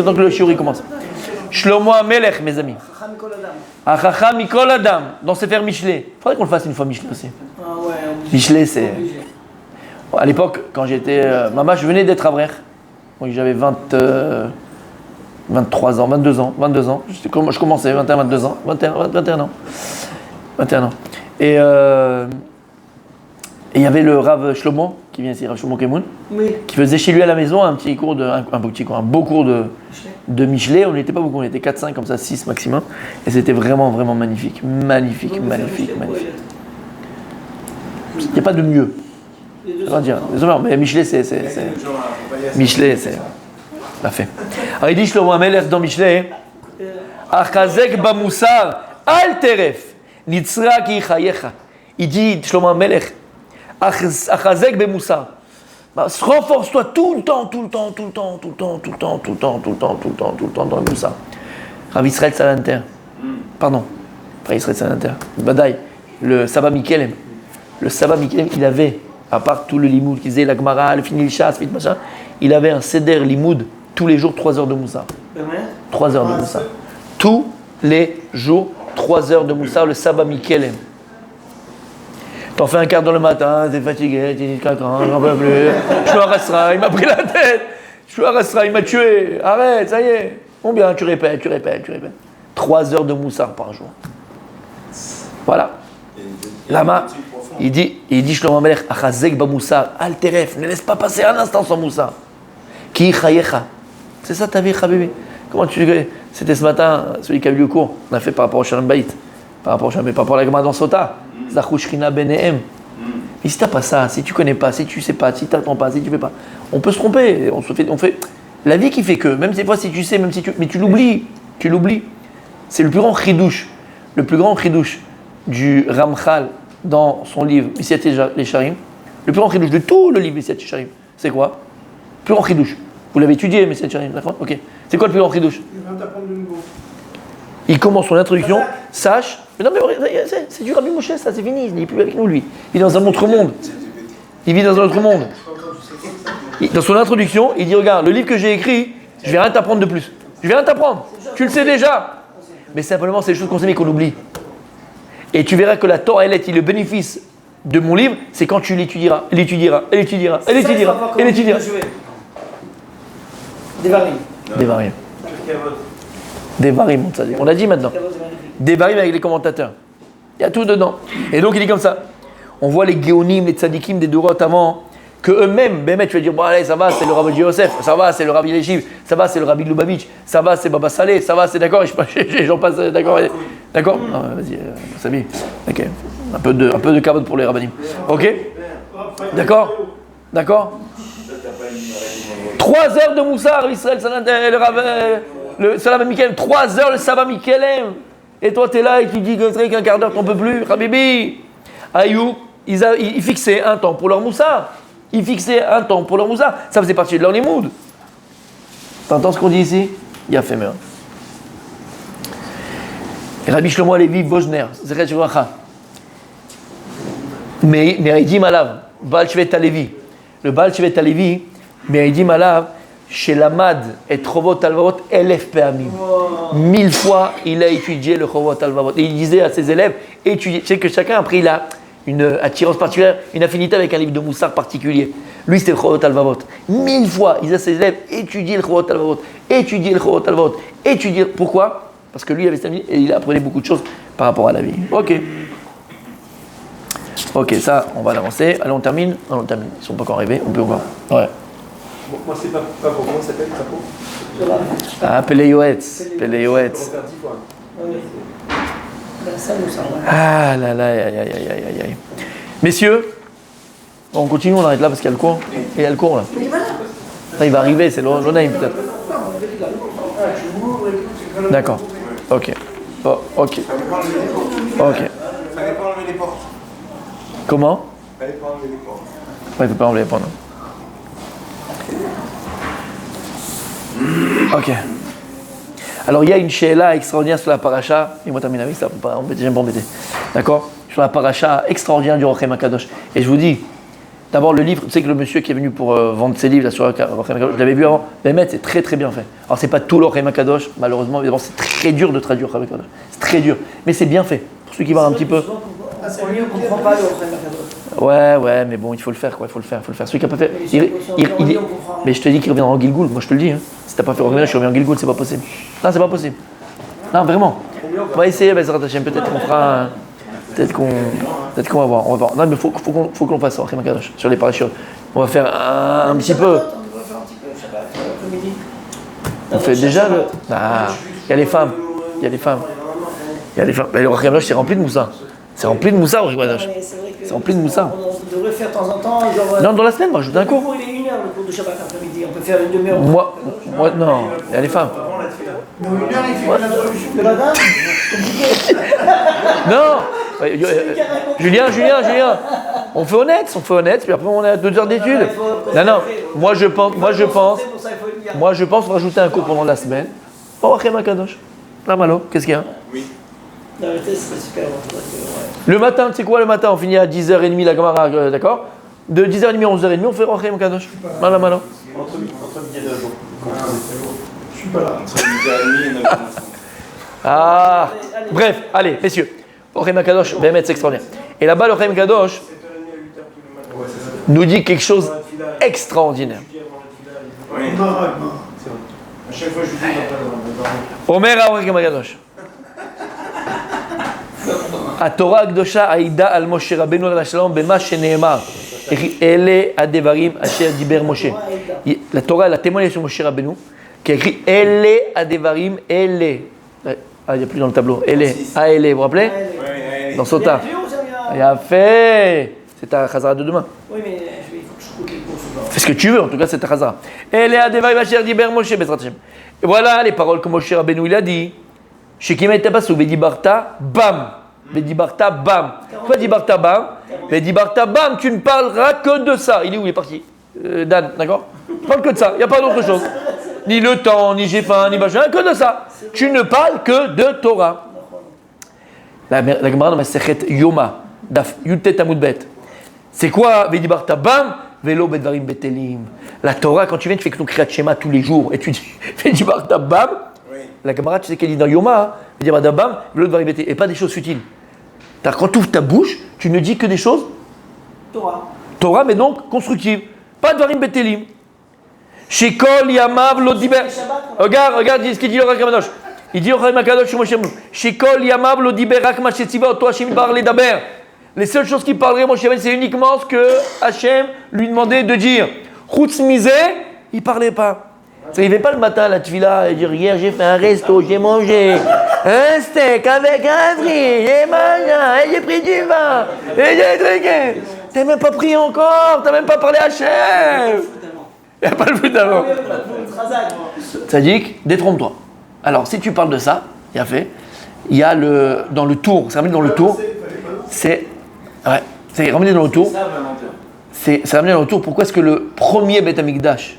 temps que le shiuri commence. Shlomo HaMelech, mes amis. Achacham Mikol Adam, dans Sefer Mishlei. Il faudrait qu'on le fasse une fois Mishlei aussi. Mishlei, c'est. À l'époque, quand j'étais. Maman, je venais d'être Avrer. Oui, j'avais 23 ans, 22 ans. Je commençais, 21, 22 ans. 21 ans. Et il y avait le Rav Shlomo, qui vient ici, Rav Shlomo Kemoun, qui faisait chez lui à la maison un beau cours de Mishlei. On n'était pas beaucoup, on était 4-5, comme ça, 6 maximum. Et c'était vraiment, vraiment magnifique. Magnifique. Il n'y a pas de mieux. Je vais dire, mais Mishlei, Mishlei, c'est la fait. Alors il dit Shlomo HaMelech dans Mishlei, Achazek b'musar al teref nitzra ki chayecha. Il dit Shlomo HaMelech, Achazek b'musar. Renforce-toi tout le temps dans le moussar. Rav Israël Salanter. Pardon. Après, il serait sédentaire. Badaï, le Sabbat Mikelem. Le Sabbat Mikelem, il avait, à part tout le limoud qu'il faisait, la Gemara, le Finil Shas, machin, il avait un Seder limoud tous les jours, 3 heures de Moussar. 3 heures de Moussar. Tous les jours, 3 heures de Moussar, le Sabbat Mikelem. T'en fais un quart dans le matin, t'es fatigué, t'es cacan, j'en peux plus. Je suis à Rasra, il m'a pris la tête. Je suis à Rasra, il m'a tué. Arrête, ça y est. Combien tu répètes. 3 heures de Moussar par jour. Voilà. Lama, il dit Shlomo Amelech, Achazek ba Moussar, Alteref, ne laisse pas passer un instant sans Moussar. Ki chayecha. C'est ça ta vie, Habibi. Comment tu dis? C'était ce matin, celui qui a eu le cours, on a fait par rapport au Shalom Baït, par rapport à la Gemara dans Sota. Zachushkina Benehem. Mais si tu n'as pas ça, si tu ne connais pas, si tu ne sais pas, si tu n'attends pas, si tu ne fais pas, on peut se tromper. On fait la vie qui fait que, même des fois si tu sais, mais tu l'oublies. C'est le plus grand chidouche. Le plus grand chidouche du Ramchal dans son livre Messiat Yesharim. Le plus grand chidouche de tout le livre Messiat Yesharim. C'est quoi? Le plus grand chidouche. Vous l'avez étudié, Messiat Yesharim, d'accord? Ok. C'est quoi le plus grand chidouche? Il commence son introduction, sache. Mais non, mais c'est du Rabbi Moshe, ça, c'est fini. Il n'est plus avec nous, lui. Il vit dans un autre monde. Dans son introduction, il dit regarde, le livre que j'ai écrit, je vais rien t'apprendre de plus. Je vais rien t'apprendre. Tu le sais déjà. Mais simplement, c'est les choses qu'on sait qu'on oublie. Et tu verras que la Torah, elle est le bénéfice de mon livre, c'est quand tu l'étudieras. Devarim, on a dit maintenant. Devarim avec les commentateurs. Il y a tout dedans. Et donc il dit comme ça. On voit les Géonim, les Tzadikim des Dorot avant, que eux-mêmes, tu vas dire, bon allez, ça va, c'est le Rabbi Yosef, ça va, c'est le Rabbi Yeshiv, ça va, c'est le Rabbi Lubavitch, ça va, c'est Baba Saleh, ça va, c'est d'accord, j'en passe, d'accord. D'accord vas-y, Sabi. Ok. Un peu de kavod pour les rabbinim. Ok. D'accord. 3 heures de Moussar, Israël, le Salam Mikelem, 3 heures le Sabbat Mikelem. Et toi, tu es là et tu dis qu'un quart d'heure, t'en peux plus. Habibi, Ayou, ils fixaient un temps pour leur Moussar. Ça faisait partie de leur limoud. T'entends ce qu'on dit ici? Il a fait meurtre. Rabbi Shlomo Alevi Vojner, Zechet Shuvracha. Mais il dit malav, Baal Shvet Alevi. Le Baal Shvet Alevi, mais il dit malav, chez Lamad et Chovot Alvavot, 1000 pe'amim. 1000 fois, il a étudié le Chovot Alvavot. Et il disait à ses élèves, étudiez. Tu sais que chacun, après, il a une attirance particulière, une affinité avec un livre de Moussar particulier. Lui, c'était le Chovot Alvavot. 1000 fois, il disait à ses élèves, étudiez le Chovot Alvavot. Pourquoi? Parce que lui, il avait cette et il apprenait beaucoup de choses par rapport à la vie. Ok, ça, on va l'avancer. Allez, on termine. Non, on termine. Ils ne sont pas encore arrivés. On peut encore. Ouais. Bon, moi, c'est pas pour comment ça s'appelle, Crapaud? Ah, Péléoetz. Ah là là, aïe. Messieurs, on continue, on arrête là parce qu'il y a le cours. Il y a le cours là. Ça, il va arriver, c'est l'Onaïm peut-être. D'accord. Ok. Fallait pas enlever les portes. Comment? Fallait pas enlever les portes. Ouais, il ne faut pas enlever les portes. Ok. Alors il y a une she'ela extraordinaire sur la paracha, et moi termine avec ça, j'aime pas embêter. D'accord? Sur la paracha extraordinaire du Rochem HaKadosh. Et je vous dis, d'abord le livre, tu sais que le monsieur qui est venu pour vendre ses livres là, sur Rochem HaKadosh, je l'avais vu avant, c'est très très bien fait. Alors c'est pas tout le Rochem HaKadosh, malheureusement, évidemment c'est très dur de traduire Rochem HaKadosh. C'est très dur, mais c'est bien fait. Pour ceux qui parlent un petit peu. On ne comprend pas le Rochem HaKadosh. Ouais, mais bon, il faut le faire, quoi, il faut le faire. Celui qui n'a pas fait. Mais je te dis qu'il reviendra en Gilgoul, moi je te le dis. Hein. Si t'as pas fait Rochem HaKadosh, je reviens en Gilgoul, c'est pas possible. Non, c'est pas possible. Non, vraiment. On va essayer, peut-être qu'on fera. Peut-être qu'on va voir. Non, mais il faut qu'on fasse Rochem HaKadosh sur les parachutes. On va faire un petit peu. On fait déjà le. Ah, il y a les femmes. Mais le Rochem HaKadosh, c'est rempli de moussa. C'est rempli de moussa, Rochem HaKadosh. C'est rempli de moussa. On devrait faire de temps en temps. Non, dans la semaine, moi, je un cours. Il est 1 heure le cours de Shabbat après-midi. On peut faire une demi-heure. Moi, non. Il y a les femmes. Non, 1 heure, il fait la solution de la dame. Non. Julien. On fait honnête, puis après on a 2 heures d'études. Non. Moi je pense rajouter un cours pendant la semaine. Oh, Rochem HaKadosh. Là, Malo, qu'est-ce qu'il y a? Oui. La vérité, c'est super bon. Ouais. Le matin, tu sais quoi, le matin, on finit à 10h30 la Gemara, d'accord? De 10h30 à 11h30, on fait rentrer mon kadosh. Voilà, maintenant. Entre midi et 2 jours. Je suis pas là. Entre midi et 9h. Ah, Allez. bref, allez, messieurs. Orem Kadosh, Bémet, c'est extraordinaire. Et là-bas, l'Orem Kadosh nous dit quelque chose extraordinaire. Oui. À chaque fois, je lui dis, Omer Orem Kadosh. התורה הקדושה העידה על משה רבנו עליו השלום במה שנאמר. אלה הדברים אשר דיבר משה. לתורה, elle a témoigné sur Moshe Rabbeinu, qui a écrit אלה הדברים, אלה. Ah, il n'y a plus dans le tableau. אלה, אלה, vous vous rappelez? Dans Sota. Il a fait. C'est ta chazara de demain. Oui, mais il faut que je coûte les courses. Fais ce que tu veux, en tout cas, c'est ta chazara. אלה הדברים אשר דיבר משה בעזרת השם. Et voilà les paroles que Moshe Rabbeinu il a dit. שקימת את הפסוק ודיברת bam. Vedibarta bam. Quoi Dibarta bam? Vedibarta bam, tu ne parleras que de ça. Il est où? Il est parti. Dan, d'accord? Tu parles que de ça, il n'y a pas d'autre chose. Ni le temps, ni j'ai faim, ni machin, que de ça. Tu ne parles que de Torah. La Gemara dans ma Sechet Yoma, Daf Yutet Amud Bet. C'est quoi Vedibarta bam? Velo bedvarim betelim. La Torah, quand tu viens, tu fais que ton Kriyat Shema tous les jours et tu dis Vedibarta bam. La Gemara, tu sais qu'elle dit dans Yoma, Vedibarta bam, velo bedvarim betelim. Et pas des choses futiles. Quand tu ouvres ta bouche, tu ne dis que des choses Torah, mais donc constructives. Pas de Varim Betelim. Shekol Yamav Lodiber. Regarde ce qu'il dit au Rav Kadosh. Il dit au Rav Kadosh sur Moshe Rabbeinu. Shekol Yamav Lodiber Rak Mashetziva Oto Hashem Parle Daber. Les seules choses qu'il parlerait, Moshe Rabbeinu, c'est uniquement ce que Hashem lui demandait de dire. Chutz Mizeh, il ne parlait pas. Ça n'arrivait pas le matin à la tefila et dire hier j'ai fait un resto, j'ai mangé un steak avec un fruit, j'ai mangé, et j'ai pris du vin, et j'ai trinqué. T'as même pas prié encore, t'as même pas parlé à Hachem. Il n'y a pas le foot d'avant. Tzadik, détrompe-toi. Alors si tu parles de ça, il y a fait, il y a dans le tour, c'est ramené dans le tour, c'est ramené dans le tour, c'est ramené dans le tour, pourquoi est-ce que le premier Beth Amikdash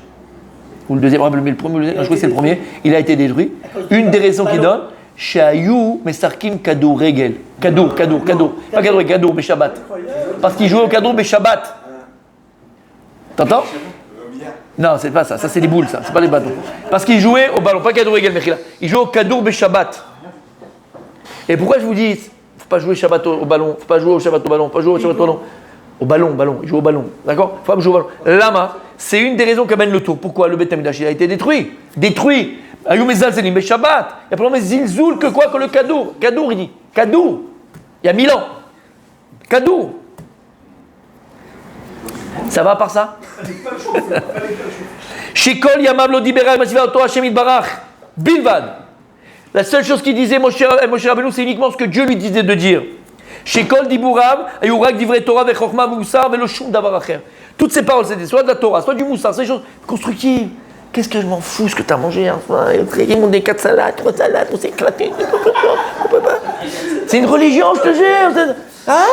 ou le deuxième, mais le premier, je crois que c'est le premier, il a été détruit. Une des raisons qu'il donne, Shayu Mesarkim Kadour Regel. Kadour. Pas Kadour, Kadour Beshabbat. Parce qu'il jouait au Kadour Beshabbat. T'entends? Non, c'est pas ça. Ça, c'est des boules, ça. C'est pas des bâtons. Parce qu'il jouait au ballon, pas Kadour Regel, Mechila. Il jouait au Kadour Beshabbat. Et pourquoi je vous dis, faut pas jouer Shabbat au ballon, faut pas jouer au Shabbat au ballon, faut pas jouer au Shabbat au ballon. Au ballon, il joue au ballon. D'accord? Faut pas jouer au ballon. Lama. C'est une des raisons qui amène le tour. Pourquoi le Beth Amikdash il a été détruit? Détruit. Ayou Mezal Selim, mais Shabbat. Il y a pas plus Zilzoul que quoi que le Kadour. Kadour, il dit. Kadour. Il y a 1000 ans. Kadour. Ça va par ça? Shekol Yamav Lo Dibera Masiva Oto Hashem Itbarach. Bilvad. La seule chose qu'il disait Moshe Rabbeinu, c'est uniquement ce que Dieu lui disait de dire. Shekol Diburav, Ayurak Divrei Torah Vechokma Moussar Velo Shum Davar Acher. Toutes ces paroles, c'était soit de la Torah, soit du Moussar, c'est des choses constructives. Qu'est-ce que je m'en fous ce que tu as mangé hein, ils m'ont des 4 salades, 3 salades, on s'est éclaté. C'est une religion, je te jure. Ah!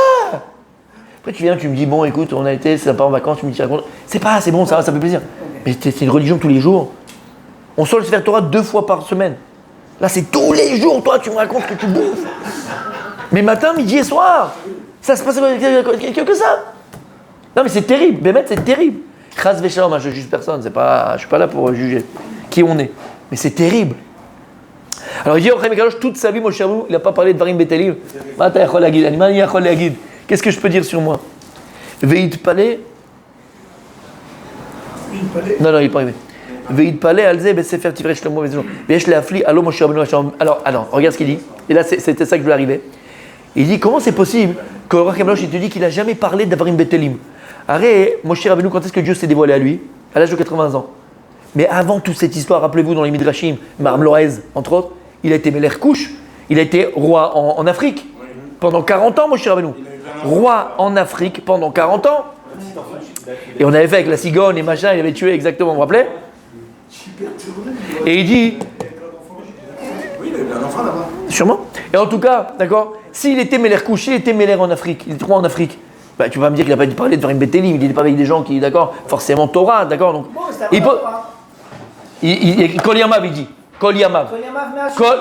Après tu viens, tu me dis, bon écoute, on a été sympa en vacances, tu me dis, c'est pas, c'est bon, ça fait plaisir. Mais c'est une religion tous les jours. On sort le Sefer Torah 2 fois par semaine. Là, c'est tous les jours, toi, tu me racontes que tu bouffes. Mais matin, midi et soir. Ça se passe que ça. Non, mais c'est terrible. Bémet, c'est terrible. Chas Veshalom, je ne juge personne. Je ne suis pas là pour juger qui on est. Mais c'est terrible. Alors, il dit au Kadosh, toute sa vie, Moshe Rabbeinu, il n'a pas parlé de Varim Betelim. Qu'est-ce que je peux dire sur moi? Veit Palais. Non, il n'est pas arrivé. Veit Palais, Alze, Besefer Tifrei Shlomo, Vesh Leafli, Allo Moshe Rabbeinu. Alors, regarde ce qu'il dit. Et là, c'était ça que je voulais arriver. Il dit, comment c'est possible que le Rav Kadosh, il te dit qu'il n'a jamais parlé d'Avarim Betelim? Arrête, Moshe Rabbeinu, quand est-ce que Dieu s'est dévoilé à lui? À l'âge de 80 ans. Mais avant toute cette histoire, rappelez-vous, dans les Midrashim, Maram Loez, entre autres, il a été Meler Kush, il a été roi en Afrique pendant 40 ans, Moshe Rabbeinu. Roi en Afrique pendant 40 ans. Et on avait fait avec la cigogne et machin, il avait tué exactement, vous vous rappelez? Et il dit... Oui, il a eu un enfant là-bas. Sûrement. Et en tout cas, d'accord, s'il était Meler Kush, il était Meler en Afrique, il était roi en Afrique. Bah, tu vas me dire qu'il n'a pas parlé de Varim Betelim, il n'était pas avec des gens qui, d'accord, forcément Torah, d'accord, donc... Bon, c'est Kol Yamav, il dit. Kol Yamav. Kol Yamav, mais à Torah,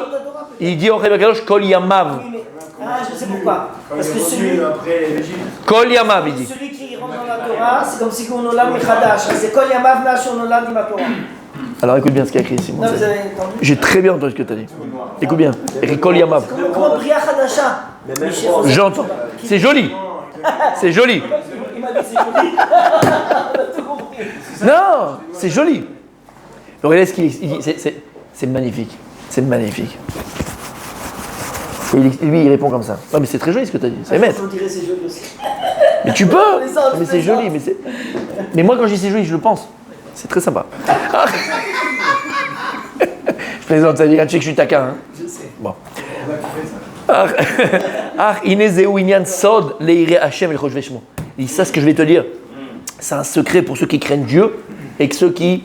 Il dit au Reb Kadosh Kol Yamav. Oui, mais... Ah, je sais pourquoi. Parce que celui... après l'Égypte. Kol Yamav, il dit. Celui qui rentre dans la Torah, c'est comme si on olam mechadash. C'est Kol Yamav Nash on olam di Torah. Alors écoute bien ce qu'il y a écrit ici. Non, vous avez entendu? J'ai très bien entendu ce que tu as dit. Écoute bien. Écrit Kol Yamav. Comment Bria Hadasha? J'entends. C'est joli. C'est joli. Il m'a dit c'est joli. Non, c'est joli. Regardez ce qu'il dit. C'est magnifique. C'est magnifique. Et lui, il répond comme ça. Non, mais c'est très joli ce que tu as dit. C'est maître. On dirait c'est joli aussi. Mais tu peux. Mais c'est joli. Mais moi, quand je dis c'est joli, je le pense. C'est très sympa. Je plaisante, ça dit, tu sais que je suis taquin. Hein. Je sais. Bon. Il dit ça, ce que je vais te dire. C'est un secret pour ceux qui craignent Dieu et que ceux qui.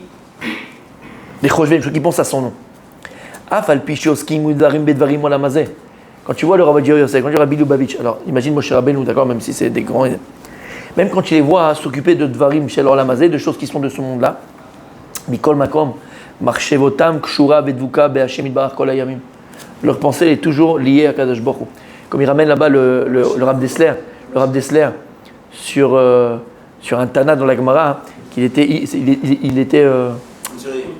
Les Choshvem, ceux qui pensent à son nom. Quand tu vois le Rabbi Yosef, quand tu vois Rabbi Lubavitch, alors imagine Moshe Rabbeinu, d'accord, même si c'est des grands. Même quand tu les vois s'occuper de Dvarim Shel Olam Hazeh, de choses qui sont de ce monde-là, Mikol Makom, Marchevotam, Kshura, Bedvuka, Be'Hashem Yitbarach Kol Hayamim. Leur pensée est toujours liée à Kadosh Baruch Hu. Comme il ramène là-bas le Rav Dessler, sur un Tana dans la Gemara, qu'il était, il était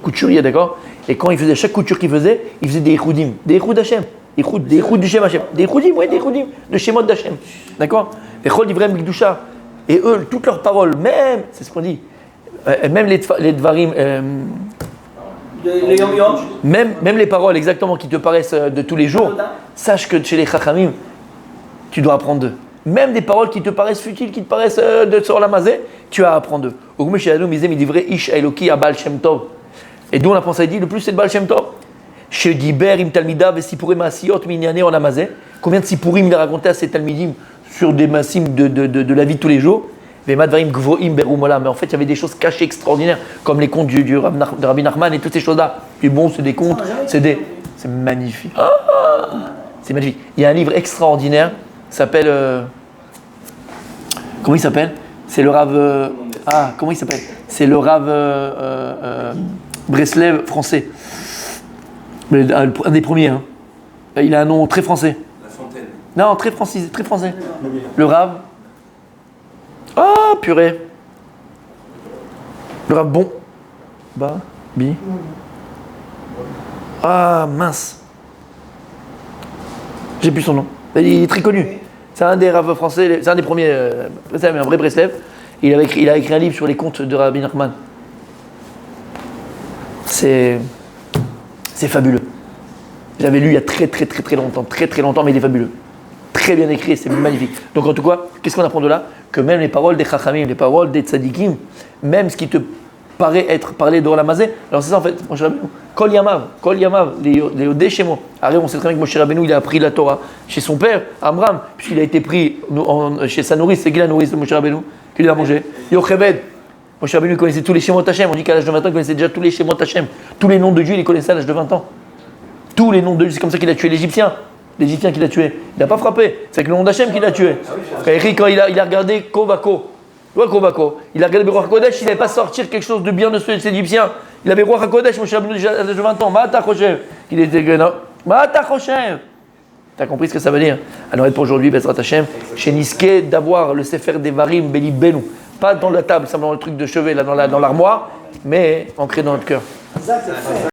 couturier, d'accord. Et quand il faisait chaque couture qu'il faisait, il faisait des Ichoudim, des Ichoud Hashem, des Ichoud du Shem Hashem, des Ichoudim, ouais, des Ichoudim, de Shemot d'Hashem, d'accord. Et Chol Divrem Bikdusha. Et eux, toutes leurs paroles, même, c'est ce qu'on dit, même les Dvarim, Les Yom-Yom. même les paroles exactement qui te paraissent de tous les jours, sache que chez les Chachamim, tu dois apprendre d'eux. Même des paroles qui te paraissent futiles, qui te paraissent de sur la mazé, tu as à apprendre d'eux. Ogme chez Adou, il dit vrai, Ish Eloki Abal Shem Tov. Et d'où on a pensé, dit, le plus c'est le Baal Shem Tov. Chez Diber, Im Talmida, Vesipurim Asiyot, Minyane en Amazé. Combien de Sipurim il a raconté à ses Talmidim sur des massim de la vie de tous les jours. Mais en fait, il y avait des choses cachées extraordinaires, comme les contes de Rabbi Nachman et toutes ces choses-là. Et bon, c'est des contes, c'est magnifique. C'est magnifique. Il y a un livre extraordinaire, s'appelle. Comment il s'appelle? C'est le Rav. Comment il s'appelle? C'est le Rav Breslev français. Un des premiers. Hein. Il a un nom très français. Non, très français. Le Rav. Ah, purée. Le Rav bon. Bi. Ah, mince. J'ai plus son nom. Il est très connu. C'est un des Rav français, c'est un des premiers. C'est un vrai Breslev. Il a écrit un livre sur les contes de Rabbi Nachman. C'est fabuleux. Je l'avais lu il y a très longtemps, mais il est fabuleux. Très bien écrit, c'est magnifique. Donc en tout cas, qu'est-ce qu'on apprend de là? Que même les paroles des Chachamim, les paroles des Tzadikim, même ce qui te paraît être parlé de Olam Hazeh, alors c'est ça en fait, Moshe Rabbeinu, Kol Yamav, les Yodé Shemo. On sait très bien que Moshe Rabbeinu, il a appris la Torah chez son père, Amram, puisqu'il a été pris chez sa nourrice, c'est qui la nourrice de Moshe Rabbeinu, qui lui a mangé? Yocheved. Moshe Rabbeinu connaissait tous les Shemot Hashem, on dit qu'à l'âge de 20 ans, il connaissait déjà tous les Shemot Hashem, tous les noms de Dieu, il les connaissait à l'âge de 20 ans. Tous les noms de Dieu, c'est comme ça qu'il a tué l'Égyptien. L'Égyptien qu'il a tué. Il n'a pas frappé, c'est avec le nom d'Hachem qu'il a tué. Quand il a regardé Kovako, il a regardé le Ruach HaKodesh, il n'avait pas sortir quelque chose de bien de cet Égyptien. Il avait Ruach HaKodesh, Moshe Rabbeinu déjà à l'âge de 20 ans. Ma'ata Choshev. Il était non. Ma'ata Choshev. T'as compris ce que ça veut dire? Alors, pour aujourd'hui, Bezrat Hashem, chez Niske, d'avoir le Sefer Devarim Beli Benu. Pas dans la table, simplement le truc de chevet, là, dans l'armoire, mais ancré dans notre cœur.